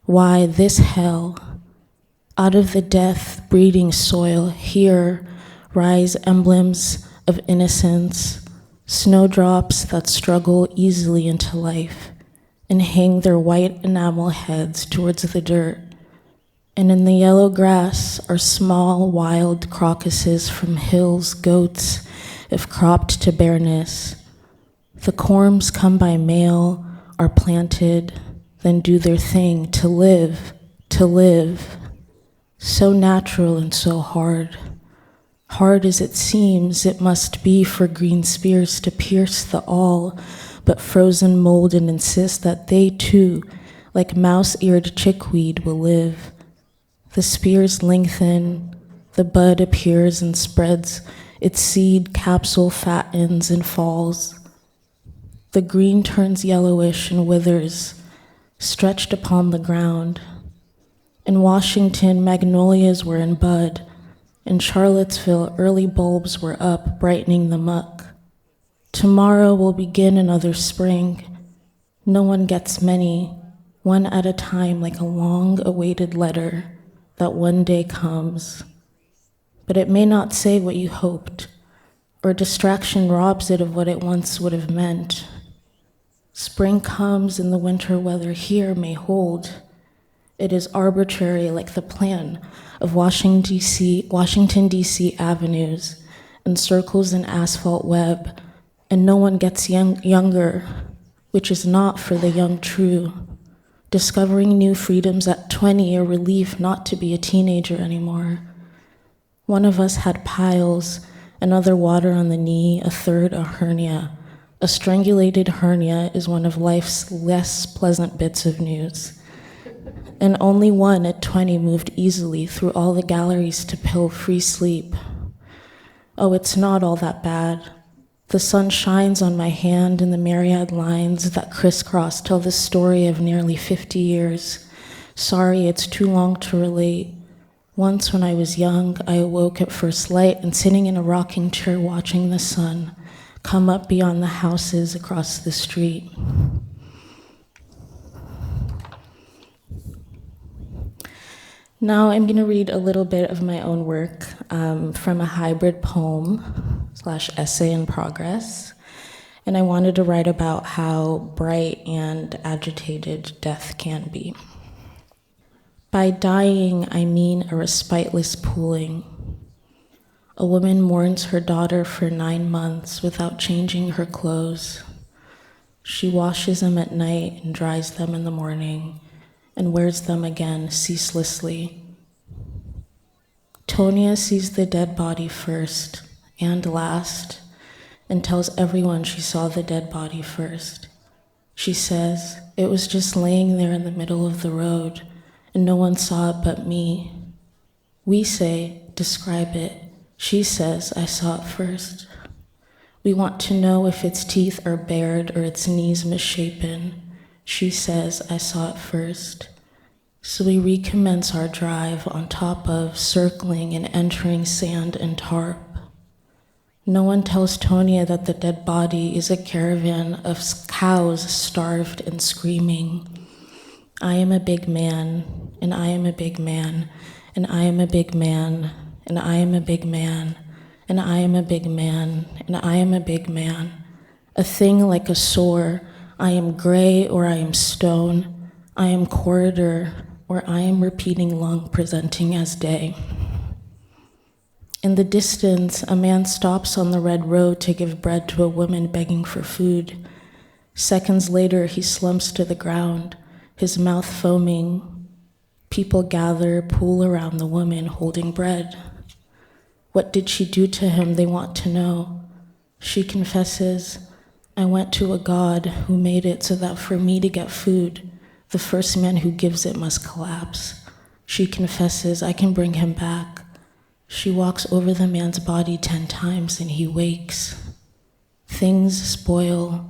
Why this hell? Out of the death-breeding soil here rise emblems of innocence, snowdrops that struggle easily into life and hang their white enamel heads towards the dirt. And in the yellow grass are small wild crocuses from hills, goats, if cropped to bareness. The corms come by mail, are planted, then do their thing to live, to live, so natural and so hard. Hard as it seems, it must be for green spears to pierce the all, but frozen mold and insist that they too, like mouse-eared chickweed, will live. The spears lengthen, the bud appears and spreads, its seed capsule fattens and falls. The green turns yellowish and withers, stretched upon the ground. In Washington, magnolias were in bud. In Charlottesville, early bulbs were up, brightening the muck. Tomorrow will begin another spring. No one gets many, one at a time, like a long-awaited letter that one day comes. But it may not say what you hoped, or distraction robs it of what it once would have meant. Spring comes and the winter weather here may hold. It is arbitrary, like the plan of Washington, D.C. avenues and circles an asphalt web, and no one gets younger, which is not for the young true. Discovering new freedoms at 20, a relief not to be a teenager anymore. One of us had piles, another water on the knee, a third a hernia. A strangulated hernia is one of life's less pleasant bits of news. And only one at 20 moved easily through all the galleries to pill-free sleep. Oh, it's not all that bad. The sun shines on my hand and the myriad lines that crisscross tell the story of nearly 50 years. Sorry, it's too long to relate. Once when I was young, I awoke at first light and sitting in a rocking chair watching the sun come up beyond the houses across the street. Now I'm going to read a little bit of my own work from a hybrid poem/essay in progress. And I wanted to write about how bright and agitated death can be. By dying, I mean a respiteless pooling. A woman mourns her daughter for 9 months without changing her clothes. She washes them at night and dries them in the morning and wears them again ceaselessly. Tonia sees the dead body first and last and tells everyone she saw the dead body first. She says, "It was just laying there in the middle of the road and no one saw it but me." We say, "Describe it." She says, "I saw it first." We want to know if its teeth are bared or its knees misshapen. She says, "I saw it first." So we recommence our drive on top of, circling and entering sand and tarp. No one tells Tonia that the dead body is a caravan of cows starved and screaming. I am a big man, and I am a big man, and I am a big man, and I am a big man, and I am a big man, and I am a big man. A thing like a sore. I am gray or I am stone. I am corridor or I am repeating lung presenting as day. In the distance, a man stops on the red road to give bread to a woman begging for food. Seconds later, he slumps to the ground, his mouth foaming. People gather, pool around the woman holding bread. What did she do to him, they want to know. She confesses, "I went to a God who made it so that for me to get food, the first man who gives it must collapse." She confesses, "I can bring him back." She walks over the man's body 10 times and he wakes. Things spoil.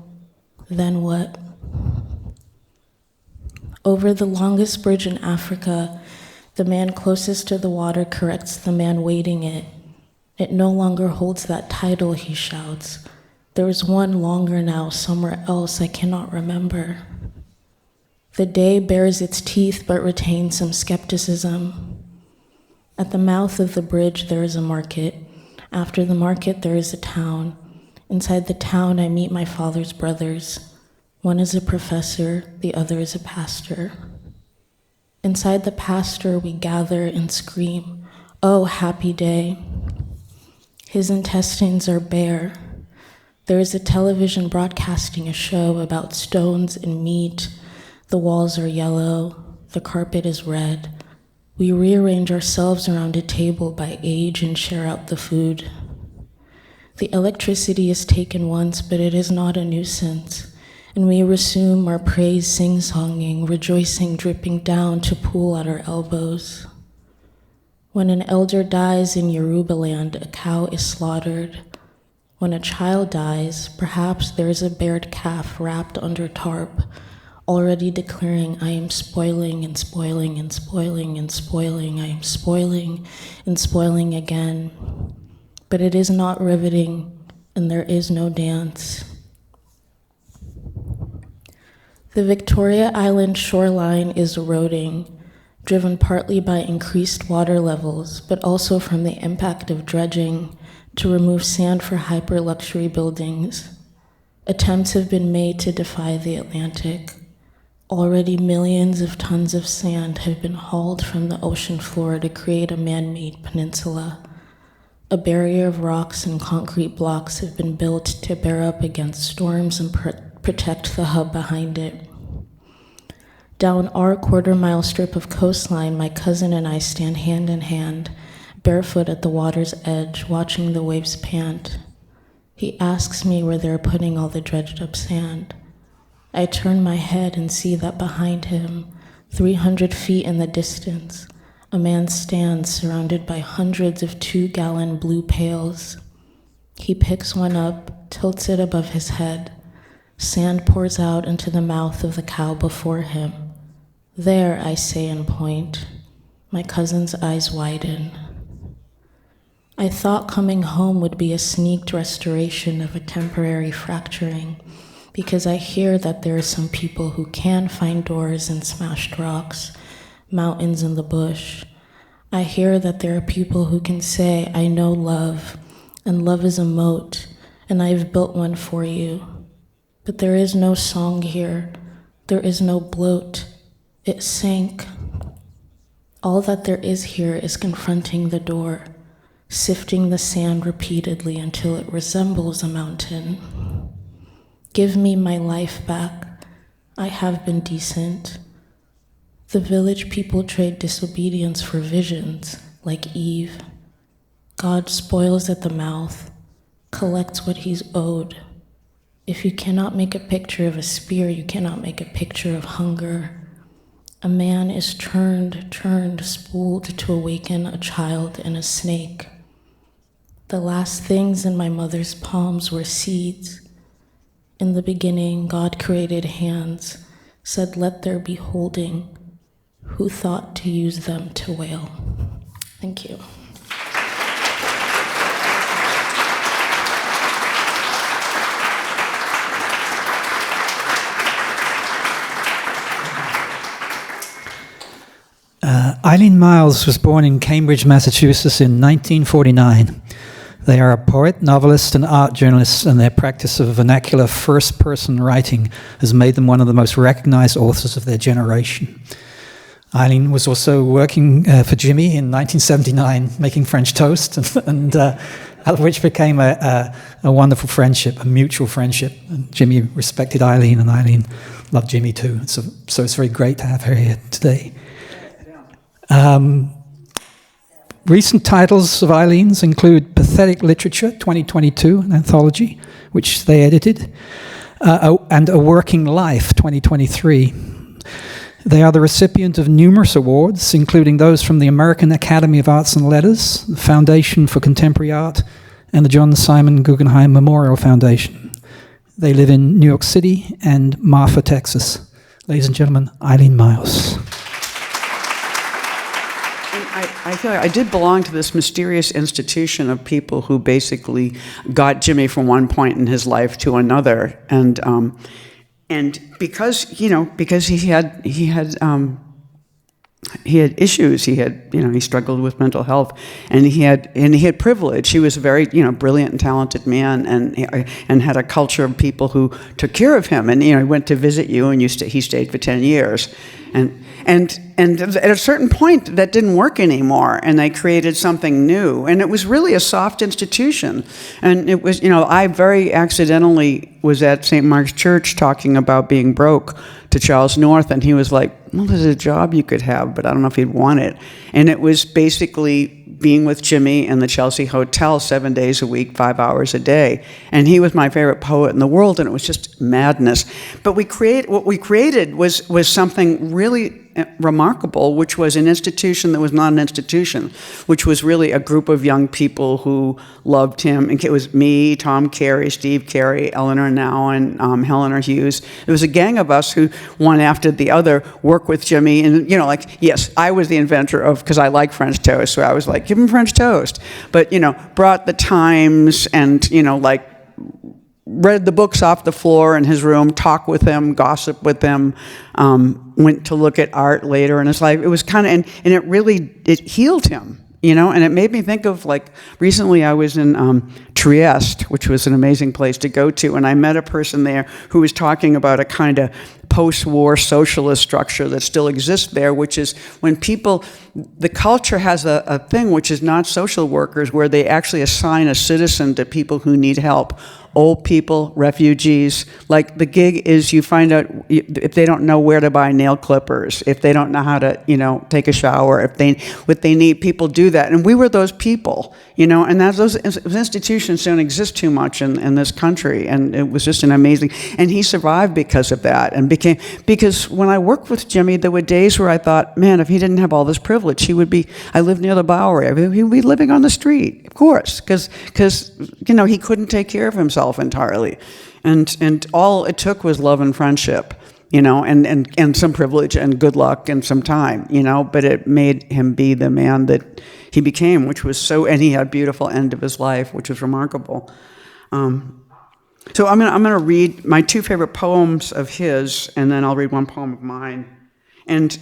Then what? Over the longest bridge in Africa, the man closest to the water corrects the man waiting it. It no longer holds that title, he shouts. There is one longer now, somewhere else I cannot remember. The day bares its teeth but retains some skepticism. At the mouth of the bridge there is a market. After the market there is a town. Inside the town I meet my father's brothers. One is a professor, the other is a pastor. Inside the pastor we gather and scream, "Oh, happy day." His intestines are bare. There is a television broadcasting a show about stones and meat. The walls are yellow. The carpet is red. We rearrange ourselves around a table by age and share out the food. The electricity is taken once, but it is not a nuisance, and we resume our praise sing-songing, rejoicing dripping down to pool at our elbows. When an elder dies in Yoruba land, a cow is slaughtered. When a child dies, perhaps there is a bared calf wrapped under tarp, already declaring, I am spoiling and spoiling and spoiling and spoiling, I am spoiling and spoiling again. But it is not riveting, and there is no dance. The Victoria Island shoreline is eroding, driven partly by increased water levels, but also from the impact of dredging to remove sand for hyper-luxury buildings. Attempts have been made to defy the Atlantic. Already millions of tons of sand have been hauled from the ocean floor to create a man-made peninsula. A barrier of rocks and concrete blocks have been built to bear up against storms and protect the hub behind it. Down our quarter-mile strip of coastline, my cousin and I stand hand in hand, barefoot at the water's edge, watching the waves pant. He asks me where they're putting all the dredged-up sand. I turn my head and see that behind him, 300 feet in the distance, a man stands surrounded by hundreds of 2-gallon blue pails. He picks one up, tilts it above his head. Sand pours out into the mouth of the cow before him. There, I say and point. My cousin's eyes widen. I thought coming home would be a sneaked restoration of a temporary fracturing, because I hear that there are some people who can find doors in smashed rocks, mountains in the bush. I hear that there are people who can say, I know love, and love is a moat, and I've built one for you. But there is no song here. There is no bloat. It sank. All that there is here is confronting the door, sifting the sand repeatedly until it resembles a mountain. Give me my life back. I have been decent. The village people trade disobedience for visions, like Eve. God spoils at the mouth, collects what he's owed. If you cannot make a picture of a spear, you cannot make a picture of hunger. A man is turned, spooled to awaken a child and a snake. The last things in my mother's palms were seeds. In the beginning, God created hands, said, let there be holding. Who thought to use them to wail? Thank you. Eileen Myles was born in Cambridge, Massachusetts in 1949. They are a poet, novelist, and art journalist, and their practice of vernacular first-person writing has made them one of the most recognized authors of their generation. Eileen was also working for Jimmy in 1979, making French toast, and which became a wonderful friendship, a mutual friendship. And Jimmy respected Eileen, and Eileen loved Jimmy too. So it's very great to have her here today. Recent titles of Eileen's include Pathetic Literature, 2022, an anthology, which they edited, and A Working Life, 2023. They are the recipient of numerous awards, including those from the American Academy of Arts and Letters, the Foundation for Contemporary Art, and the John Simon Guggenheim Memorial Foundation. They live in New York City and Marfa, Texas. Ladies and gentlemen, Eileen Myles. I feel like I did belong to this mysterious institution of people who basically got Jimmy from one point in his life to another, and because he had issues, he struggled with mental health, and he had privilege. He was a very brilliant and talented man, and had a culture of people who took care of him. And he went to visit you, and he stayed for 10 years. And at a certain point, that didn't work anymore, and they created something new. And it was really a soft institution. And it was, I very accidentally was at St. Mark's Church talking about being broke to Charles North, and he was like, well, there's a job you could have, but I don't know if he'd want it. And it was basically being with Jimmy in the Chelsea Hotel 7 days a week, 5 hours a day. And he was my favorite poet in the world, and it was just madness. But what we created was something really remarkable, which was an institution that was not an institution, which was really a group of young people who loved him. And it was me, Tom Carey, Steve Carey, Eleanor Nowen, Helena Hughes. It was a gang of us who, one after the other, worked with Jimmy. And, yes, I was the inventor of, because I like French toast, so I was like, give him French toast. But, brought the Times and, read the books off the floor in his room, talked with him, gossiped with him, went to look at art later in his life. It was kind of, and it healed him, and it made me think of, recently I was in Trieste, which was an amazing place to go to, and I met a person there who was talking about a kind of post-war socialist structure that still exists there, which is when the culture has a thing which is not social workers, where they actually assign a citizen to people who need help. Old people, refugees. The gig is you find out if they don't know where to buy nail clippers, if they don't know how to, take a shower, what they need, people do that. And we were those people, and those institutions don't exist too much in this country. And it was just an amazing, and he survived because of that, and because when I worked with Jimmy, there were days where I thought, man, if he didn't have all this privilege, I lived near the Bowery, he would be living on the street, of course, because he couldn't take care of himself entirely, and all it took was love and friendship, and some privilege and good luck and some time, but it made him be the man that he became, which was and he had a beautiful end of his life, which was remarkable. So I'm gonna read my two favorite poems of his, and then I'll read one poem of mine. And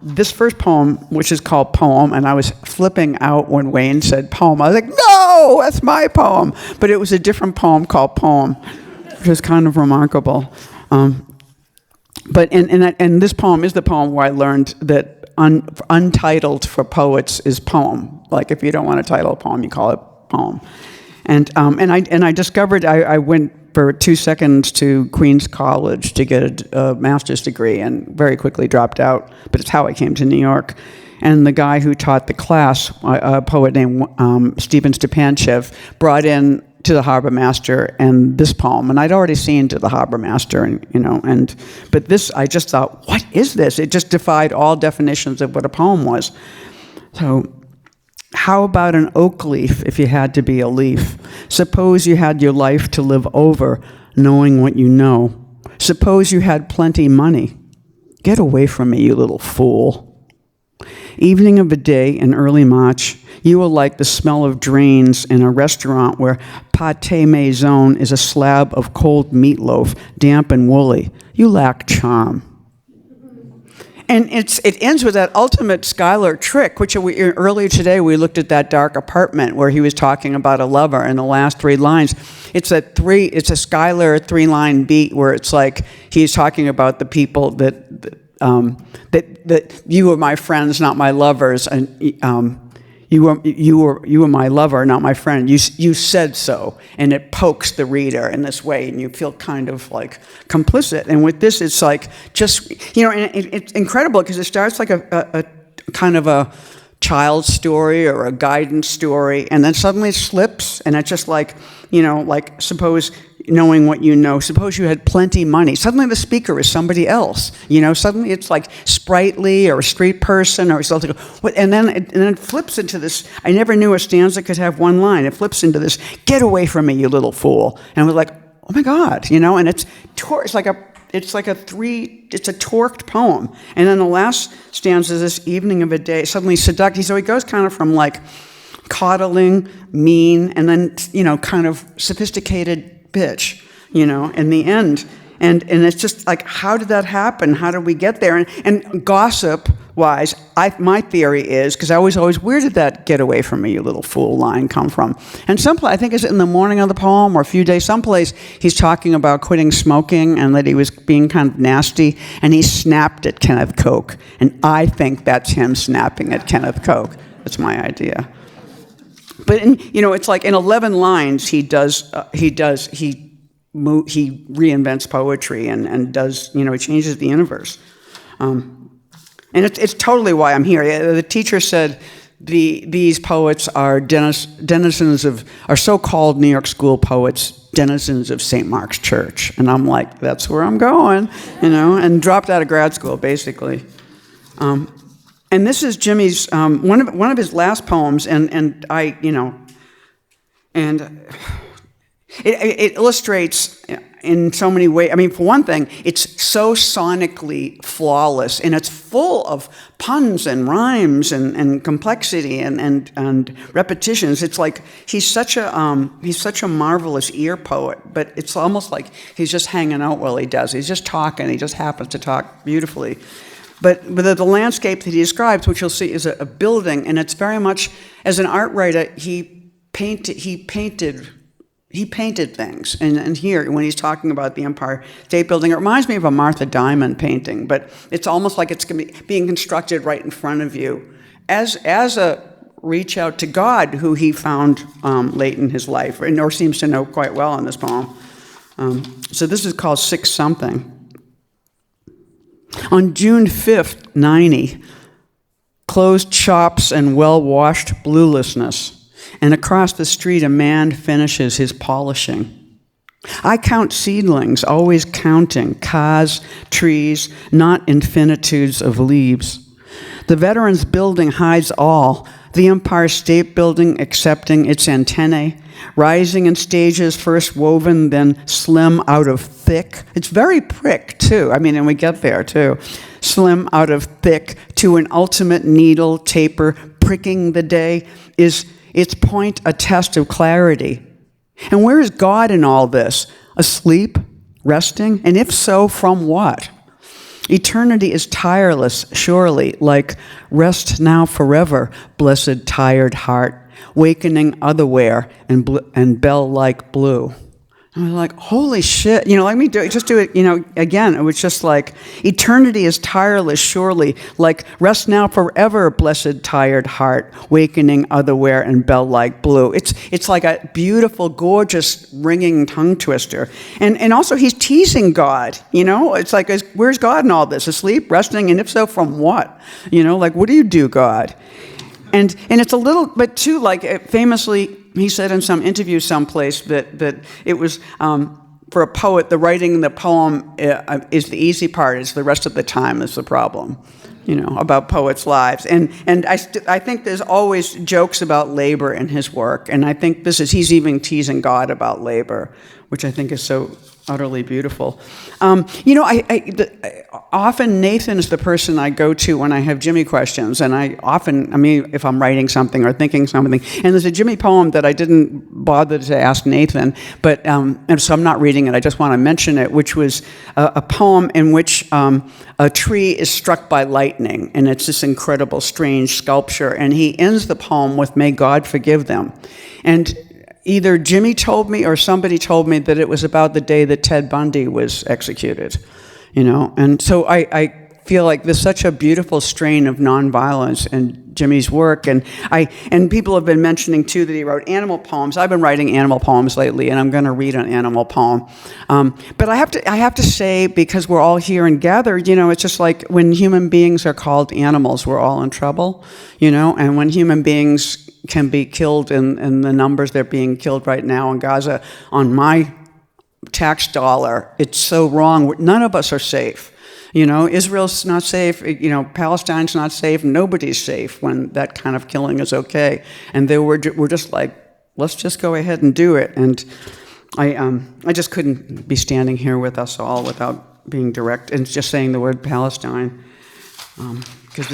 this first poem, which is called Poem, and I was flipping out when Wayne said poem. I was like, no, that's my poem. But it was a different poem called Poem, which was kind of remarkable. But this poem is the poem where I learned that untitled for poets is poem. If you don't want to title a poem, you call it poem. And I discovered I went for 2 seconds to Queens College to get a master's degree, and very quickly dropped out. But it's how I came to New York. And the guy who taught the class, a poet named Stephen Stepanchev, brought in to the Harbor Master and this poem. And I'd already seen To the Harbor Master, but this, I just thought, what is this? It just defied all definitions of what a poem was. So, how about an oak leaf if you had to be a leaf? Suppose you had your life to live over, knowing what you know. Suppose you had plenty money. Get away from me, you little fool. Evening of a day in early March, you will like the smell of drains in a restaurant where pâté maison is a slab of cold meatloaf, damp and woolly. You lack charm. And it ends with that ultimate Schuyler trick, which earlier today we looked at that dark apartment where he was talking about a lover in the last 3 lines. It's a Schuyler 3-line beat where it's like he's talking about the people that you were my friends, not my lovers, and you were my lover, not my friend. You said so, and it pokes the reader in this way, and you feel kind of like complicit. And with this, it's like just and it's incredible because it starts like a kind of a child's story or a guidance story, and then suddenly it slips, and it's just like suppose. Knowing what you know, suppose you had plenty money. Suddenly the speaker is somebody else. Suddenly it's like sprightly or a street person or something. And then it flips into this. I never knew a stanza could have one line. It flips into this. Get away from me, you little fool. And we're like, oh my God, and it's like a torqued poem. And then the last stanza is this evening of a day, suddenly seductive. So he goes kind of from like coddling, mean, and then kind of sophisticated bitch, in the end. And it's just like, how did that happen? How did we get there? And gossip wise, my theory is, because I was always, where did that "get away from me, you little fool" line come from? And someplace, I think it's in the morning of the poem or a few days, someplace he's talking about quitting smoking and that he was being kind of nasty, and he snapped at Kenneth Koch. And I think that's him snapping at Kenneth Koch. That's my idea. But it's like in 11 lines he reinvents poetry and does, he changes the universe. And it's totally why I'm here. The teacher said these poets are are so-called New York School poets, denizens of St. Mark's Church. And I'm like, that's where I'm going, and dropped out of grad school, basically. And this is Jimmy's, one of his last poems, and I, and it illustrates in so many ways. I mean, for one thing, it's so sonically flawless, and it's full of puns and rhymes and complexity and repetitions. It's like he's such a marvelous ear poet, but it's almost like he's just hanging out while he does. He's just talking. He just happens to talk beautifully. But the landscape that he describes, which you'll see, is a building, and it's very much, as an art writer, he painted things. And here, when he's talking about the Empire State Building, it reminds me of a Martha Diamond painting, but it's almost like it's being constructed right in front of you as a reach out to God, who he found late in his life, or seems to know quite well in this poem. So this is called 6-something. On June 5th, 90, closed chops and well-washed bluelessness, and across the street a man finishes his polishing. I count seedlings, always counting, cars, trees, not infinitudes of leaves. The Veterans Building hides all, the Empire State Building accepting its antennae, rising in stages, first woven, then slim out of thick. It's very prick, too. I mean, and we get there, too. Slim out of thick to an ultimate needle taper, pricking the day, is its point a test of clarity. And where is God in all this? Asleep? Resting? And if so, from what? Eternity is tireless, surely, like rest now forever, blessed tired heart, wakening otherwhere and bell-like blue. And I was like, holy shit, let me do it, again. It was just like, eternity is tireless, surely, like rest now forever, blessed tired heart, wakening otherwhere and bell-like blue. It's like a beautiful, gorgeous, ringing tongue twister. And also he's teasing God, it's like, where's God in all this? Asleep, resting, and if so, from what? Like, what do you do, God? And it's a little, but too, like famously, he said in some interview someplace that it was, for a poet, the writing the poem is the easy part, is the rest of the time is the problem, about poets' lives. And I think there's always jokes about labor in his work, and I think he's even teasing God about labor, which I think is so utterly beautiful. Often Nathan is the person I go to when I have Jimmy questions, and if I'm writing something or thinking something, and there's a Jimmy poem that I didn't bother to ask Nathan, but and so I'm not reading it, I just want to mention it, which was a poem in which a tree is struck by lightning, and it's this incredible, strange sculpture, and he ends the poem with, "May God forgive them." And either Jimmy told me or somebody told me that it was about the day that Ted Bundy was executed, And so I feel like there's such a beautiful strain of nonviolence in Jimmy's work, and people have been mentioning too that he wrote animal poems. I've been writing animal poems lately, and I'm going to read an animal poem. But I have to say, because we're all here and gathered, it's just like when human beings are called animals, we're all in trouble, And when human beings can be killed in the numbers they're being killed right now in Gaza on my tax dollar, it's so wrong. None of us are safe. Israel's not safe, Palestine's not safe, nobody's safe when that kind of killing is okay. And we're just like, let's just go ahead and do it. And I just couldn't be standing here with us all without being direct and just saying the word Palestine, because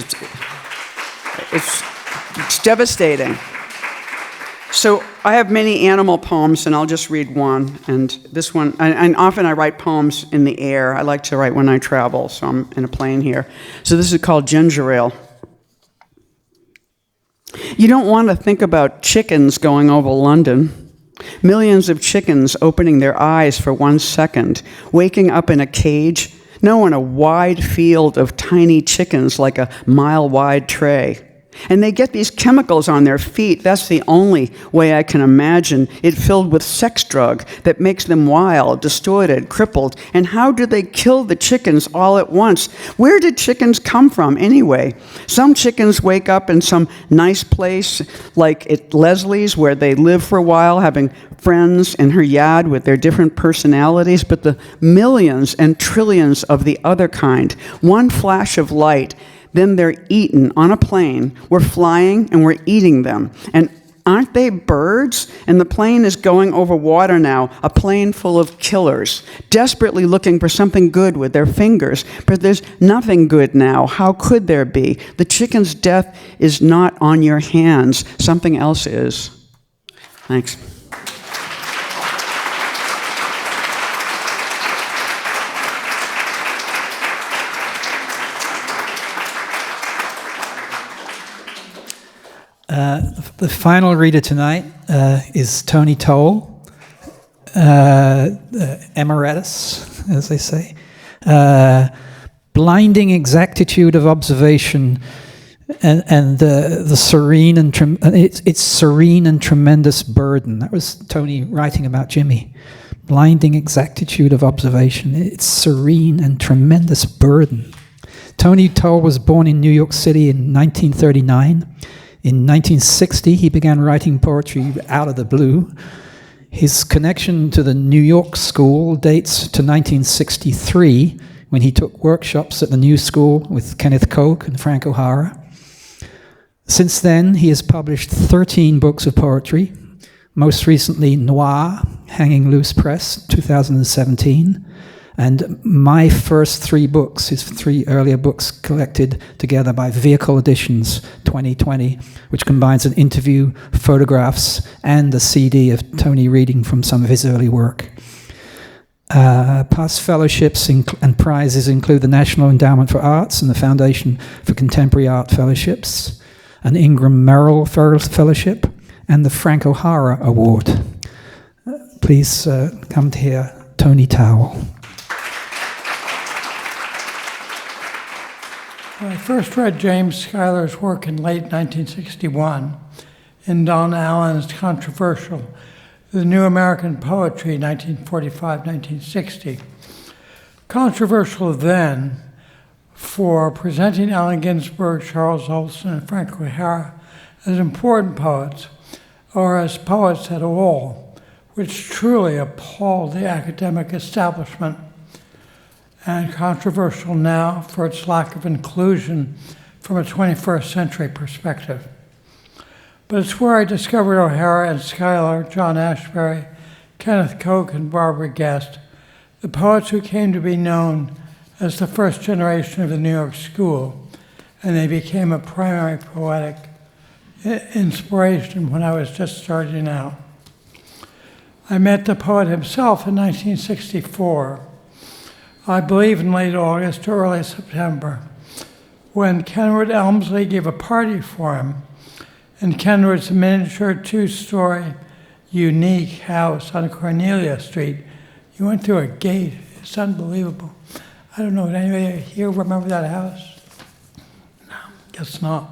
it's devastating. So I have many animal poems, and I'll just read one. And this one, and often I write poems in the air. I like to write when I travel, so I'm in a plane here. So this is called Ginger Ale. You don't want to think about chickens going over London. Millions of chickens opening their eyes for 1 second, waking up in a cage. No, in a wide field of tiny chickens like a mile-wide tray. And they get these chemicals on their feet. That's the only way I can imagine it, filled with sex drug that makes them wild, distorted, crippled. And how do they kill the chickens all at once? Where did chickens come from anyway? Some chickens wake up in some nice place like at Leslie's, where they live for a while, having friends in her yard with their different personalities. But the millions and trillions of the other kind, one flash of light, then they're eaten on a plane. We're flying and we're eating them. And aren't they birds? And the plane is going over water now, a plane full of killers, desperately looking for something good with their fingers. But there's nothing good now. How could there be? The chicken's death is not on your hands. Something else is. Thanks. The final reader tonight is Tony Towle, emeritus, as they say. Blinding exactitude of observation and the serene and its serene and tremendous burden. That was Tony writing about Jimmy. Blinding exactitude of observation, its serene and tremendous burden. Tony Towle was born in New York City in 1939. In 1960, he began writing poetry out of the blue. His connection to the New York School dates to 1963, when he took workshops at the New School with Kenneth Koch and Frank O'Hara. Since then, he has published 13 books of poetry, most recently Noir, Hanging Loose Press, 2017, and My First Three Books, his 3 earlier books collected together by Vehicle Editions 2020, which combines an interview, photographs, and a CD of Tony reading from some of his early work. Past fellowships and prizes include the National Endowment for Arts and the Foundation for Contemporary Art Fellowships, an Ingram Merrill Fellowship, and the Frank O'Hara Award. Please come to hear Tony Towle. I first read James Schuyler's work in late 1961 in Don Allen's controversial The New American Poetry, 1945-1960. Controversial then for presenting Allen Ginsberg, Charles Olson, and Frank O'Hara as important poets, or as poets at all, which truly appalled the academic establishment, and controversial now for its lack of inclusion from a 21st century perspective. But it's where I discovered O'Hara and Schuyler, John Ashbery, Kenneth Koch, and Barbara Guest, the poets who came to be known as the first generation of the New York School, and they became a primary poetic inspiration when I was just starting out. I met the poet himself in 1964, I believe in late August or early September, when Kenwood Elmsley gave a party for him in Kenwood's miniature 2-story unique house on Cornelia Street. You went through a gate. It's unbelievable. I don't know, did anybody here remember that house? No, guess not.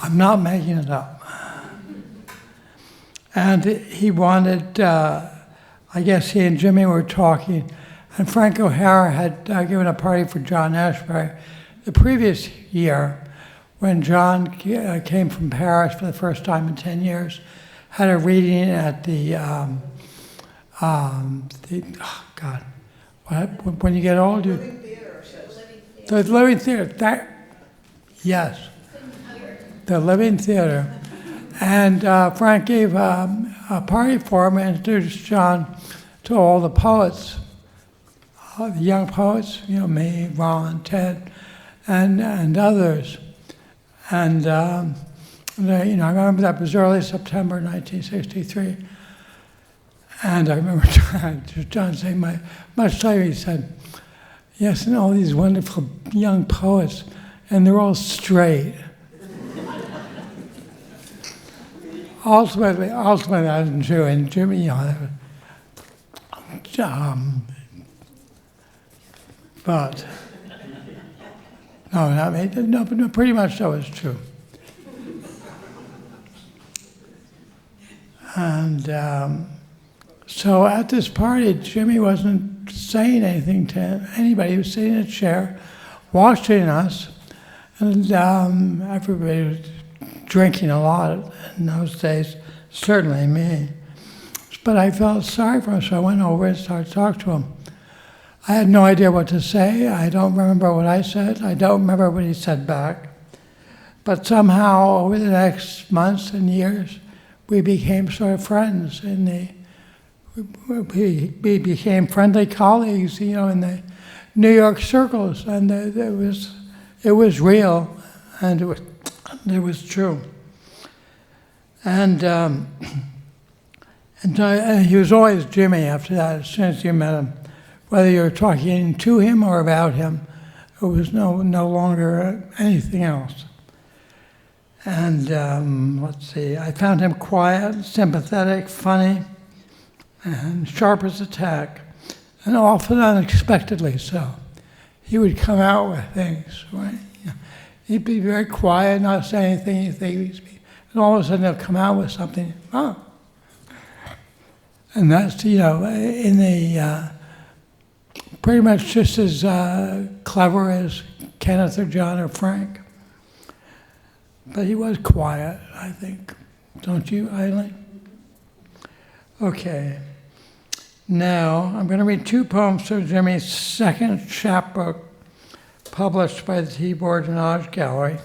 I'm not making it up. And he wanted, I guess he and Jimmy were talking, and Frank O'Hara had given a party for John Ashbery the previous year when John came from Paris for the first time in 10 years, had a reading at when you get old, the Living Theater, yes, the Living Theater. And Frank gave a party for him and introduced John to all the poets, the young poets, me, Ron, Ted, and others. And I remember that was early September 1963. And I remember John saying, much later, he said, yes, and all these wonderful young poets, and they're all straight. Ultimately, that isn't true. And Jimmy, but no, pretty much that was true. And so at this party, Jimmy wasn't saying anything to anybody. He was sitting in a chair, watching us, and everybody was drinking a lot in those days, certainly me. But I felt sorry for him, so I went over and started talking to him. I had no idea what to say. I don't remember what I said. I don't remember what he said back. But somehow, over the next months and years, we became sort of friends. We became friendly colleagues, in the New York circles, and it was real, and it was true. And he was always Jimmy after that. As soon as you met him, whether you were talking to him or about him, it was no longer anything else. And let's see, I found him quiet, sympathetic, funny, and sharp as a tack, and often unexpectedly so. He would come out with things, right? He'd be very quiet, not say anything, and all of a sudden he'll come out with something, And that's, in the, pretty much just as clever as Kenneth or John or Frank. But he was quiet, I think. Don't you, Eileen? Okay. Now, I'm going to read two poems from Jimmy's second chapbook, published by the T-Board and Art Gallery.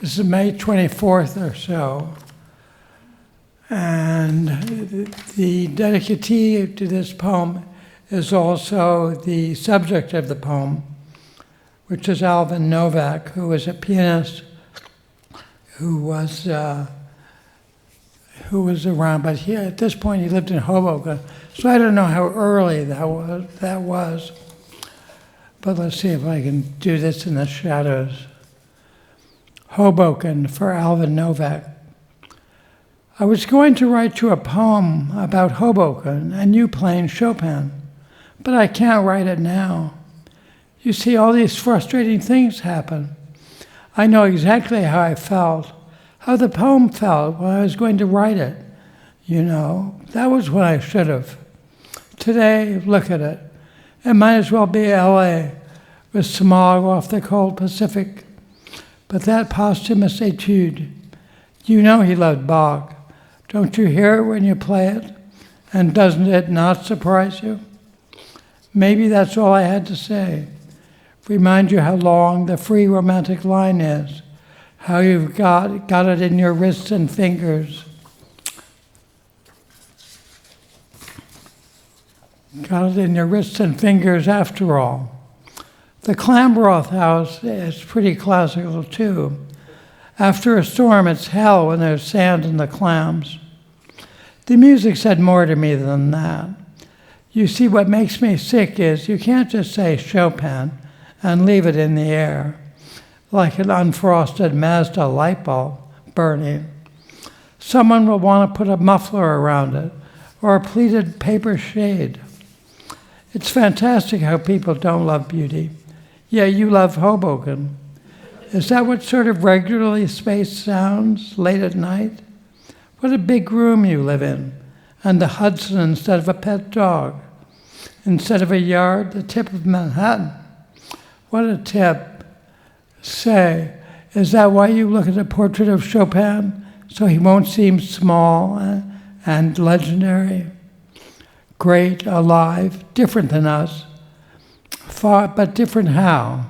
This is May 24th or so. And the dedicatee to this poem is also the subject of the poem, which is Alvin Novak, who was a pianist who was around, but at this point he lived in Hoboken, so I don't know how early that was. But let's see if I can do this in the shadows. Hoboken for Alvin Novak. I was going to write you a poem about Hoboken and you playing Chopin, but I can't write it now. You see, all these frustrating things happen. I know exactly how I felt, how the poem felt when I was going to write it. That was what I should have. Today, look at it. It might as well be LA with smog off the cold Pacific. But that posthumous etude, he loved Bach. Don't you hear it when you play it? And doesn't it not surprise you? Maybe that's all I had to say. Remind you how long the free romantic line is, how you've got it in your wrists and fingers. Got it in your wrists and fingers after all. The clam broth house is pretty classical too. After a storm, it's hell when there's sand in the clams. The music said more to me than that. You see, what makes me sick is you can't just say Chopin and leave it in the air, like an unfrosted Mazda light bulb burning. Someone will want to put a muffler around it or a pleated paper shade. It's fantastic how people don't love beauty. Yeah, you love Hoboken. Is that what sort of regularly spaced sounds late at night? What a big room you live in, and the Hudson instead of a pet dog. Instead of a yard, the tip of Manhattan. What a tip. Say, is that why you look at a portrait of Chopin, so he won't seem small and legendary? Great, alive, different than us. Far, but different how?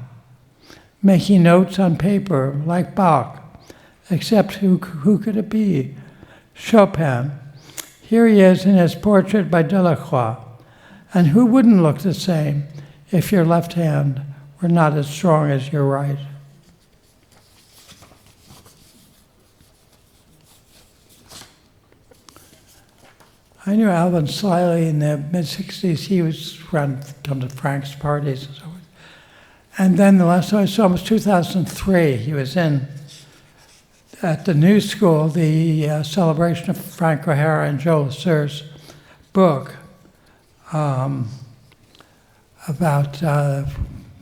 Making notes on paper, like Bach. Except who could it be? Chopin. Here he is in his portrait by Delacroix. And who wouldn't look the same if your left hand were not as strong as your right? I knew Alvin slightly in the mid-'60s. He was come to Frank's parties and so forth. And then the last time I saw him was 2003. He was at the New School, the celebration of Frank O'Hara and Joe Lasser's book about,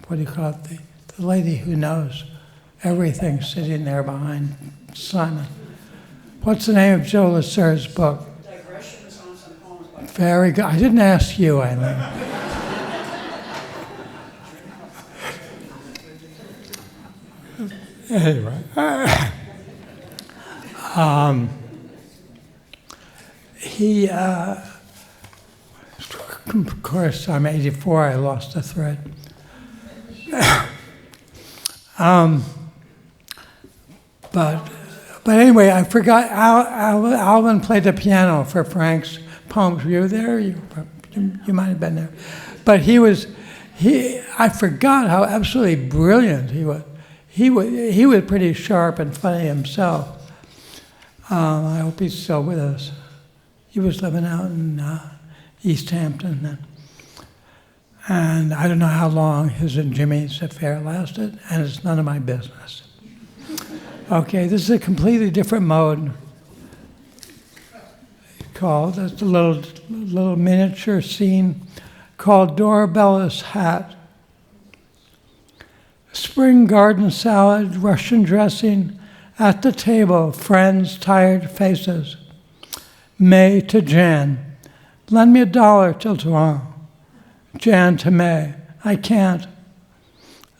what do you call it, the lady who knows everything sitting there behind Simon. What's the name of Joe Lasser's book? Digressions on some poems. Very good. I didn't ask you, Eileen. Anyway. He, of course, I'm 84, I lost the thread. But anyway, I forgot, Alvin played the piano for Frank's poems. Were you there? You might have been there. But I forgot how absolutely brilliant he was. He was pretty sharp and funny himself. I hope he's still with us. He was living out in East Hampton then. And I don't know how long his and Jimmy's affair lasted, and it's none of my business. Okay, this is a completely different mode called, it's a little miniature scene called Dorabella's Hat. Spring garden salad, Russian dressing, at the table, friends, tired faces. May to Jan, lend me $1 till tomorrow. Jan to May, I can't.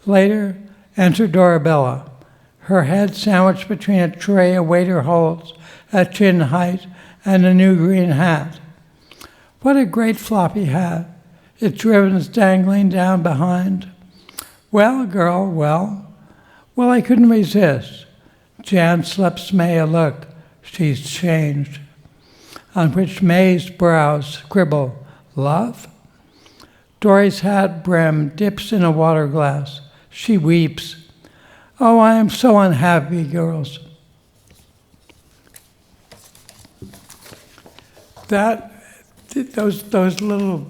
Later, enter Dorabella, her head sandwiched between a tray a waiter holds at chin height and a new green hat. What a great floppy hat, its ribbons dangling down behind. Well, girl, well, I couldn't resist. Jan slips May a look, she's changed, on which May's brows scribble, love? Dory's hat brim dips in a water glass. She weeps. Oh, I am so unhappy, girls. Those little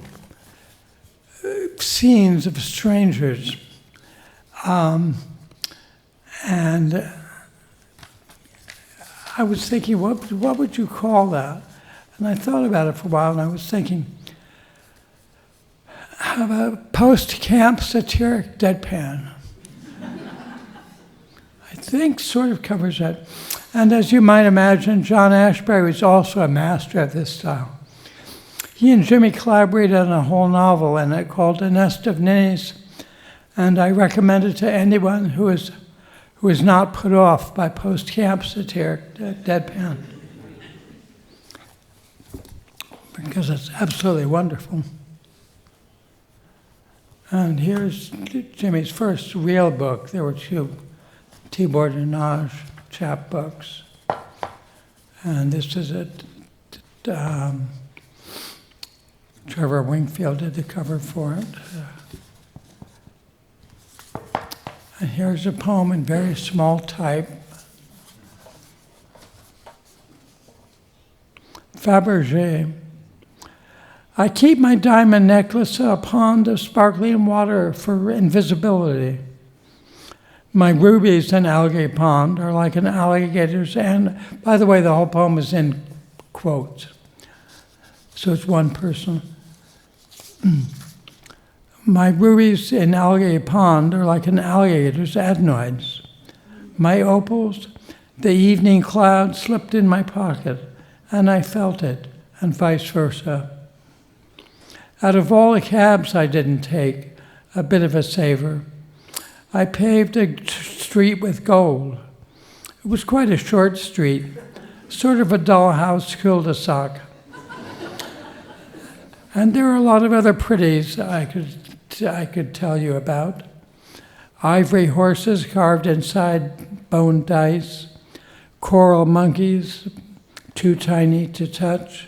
scenes of strangers, and I was thinking, what would you call that? And I thought about it for a while, and I was thinking, how about post-camp satiric deadpan? I think sort of covers that. And as you might imagine, John Ashbery was also a master at this style. He and Jimmy collaborated on a whole novel in it called A Nest of Ninnies, and I recommend it to anyone who is not put off by post-camp satiric deadpan, because it's absolutely wonderful. And here's Jimmy's first real book. There were 2 Tibor Denage chapbooks. And this is it. Trevor Wingfield did the cover for it. And here's a poem in very small type. Fabergé. I keep my diamond necklace in a pond of sparkling water for invisibility. My rubies in algae pond are like an alligator's, and by the way, the whole poem is in quotes, so it's one person. My rubies in algae pond are like an alligator's adenoids. My opals, the evening cloud slipped in my pocket, and I felt it, and vice versa. Out of all the cabs I didn't take, a bit of a saver, I paved a street with gold. It was quite a short street, sort of a dollhouse cul-de-sac. And there are a lot of other pretties I could tell you about. Ivory horses carved inside bone dice, coral monkeys, too tiny to touch,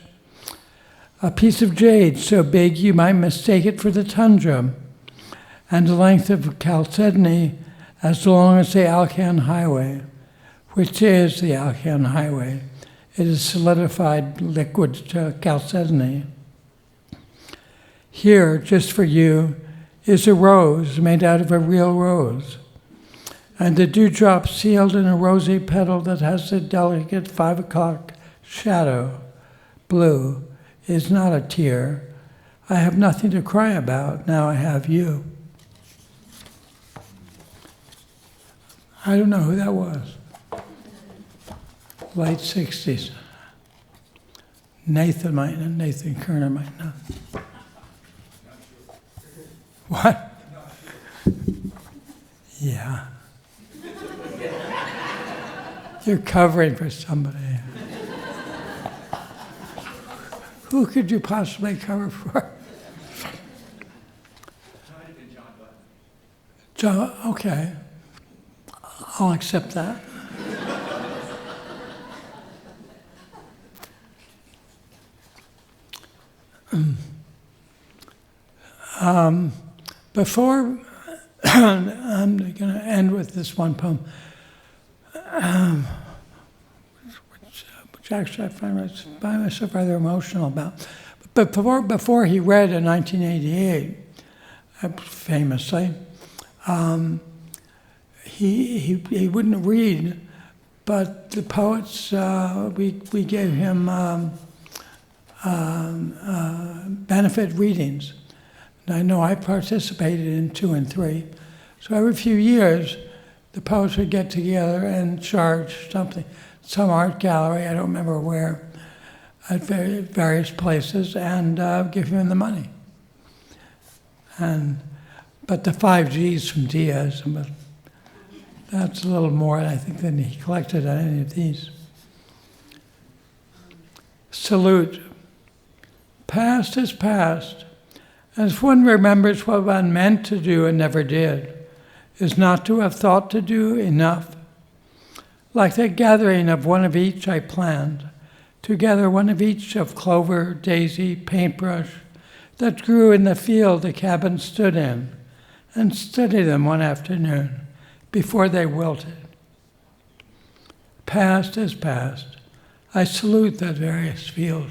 a piece of jade so big you might mistake it for the tundra, and a length of chalcedony as long as the Alcan Highway, which is the Alcan Highway It is solidified liquid chalcedony. Here, just for you, is a rose made out of a real rose, and the dewdrop sealed in a rosy petal that has a delicate 5 o'clock shadow, blue, is not a tear. I have nothing to cry about, now I have you. I don't know who that was. Late 60s. Nathan Kerner might know. What? Yeah. You're covering for somebody. Who could you possibly cover for? John, okay. I'll accept that. Before, I'm going to end with this one poem, which actually I find myself rather emotional about. But before he read in 1988, famously, he wouldn't read, but the poets, we gave him benefit readings. And I know I participated in 2 and 3. So every few years, the poets would get together and charge something, some art gallery, I don't remember where, at various places, and give him the money. But the 5 Gs from Diaz, but that's a little more, I think, than he collected on any of these. Salute. Past is past. As one remembers what one meant to do and never did, is not to have thought to do enough. Like the gathering of one of each I planned, to gather one of each of clover, daisy, paintbrush, that grew in the field the cabin stood in, and study them one afternoon before they wilted. Past is past. I salute that various field.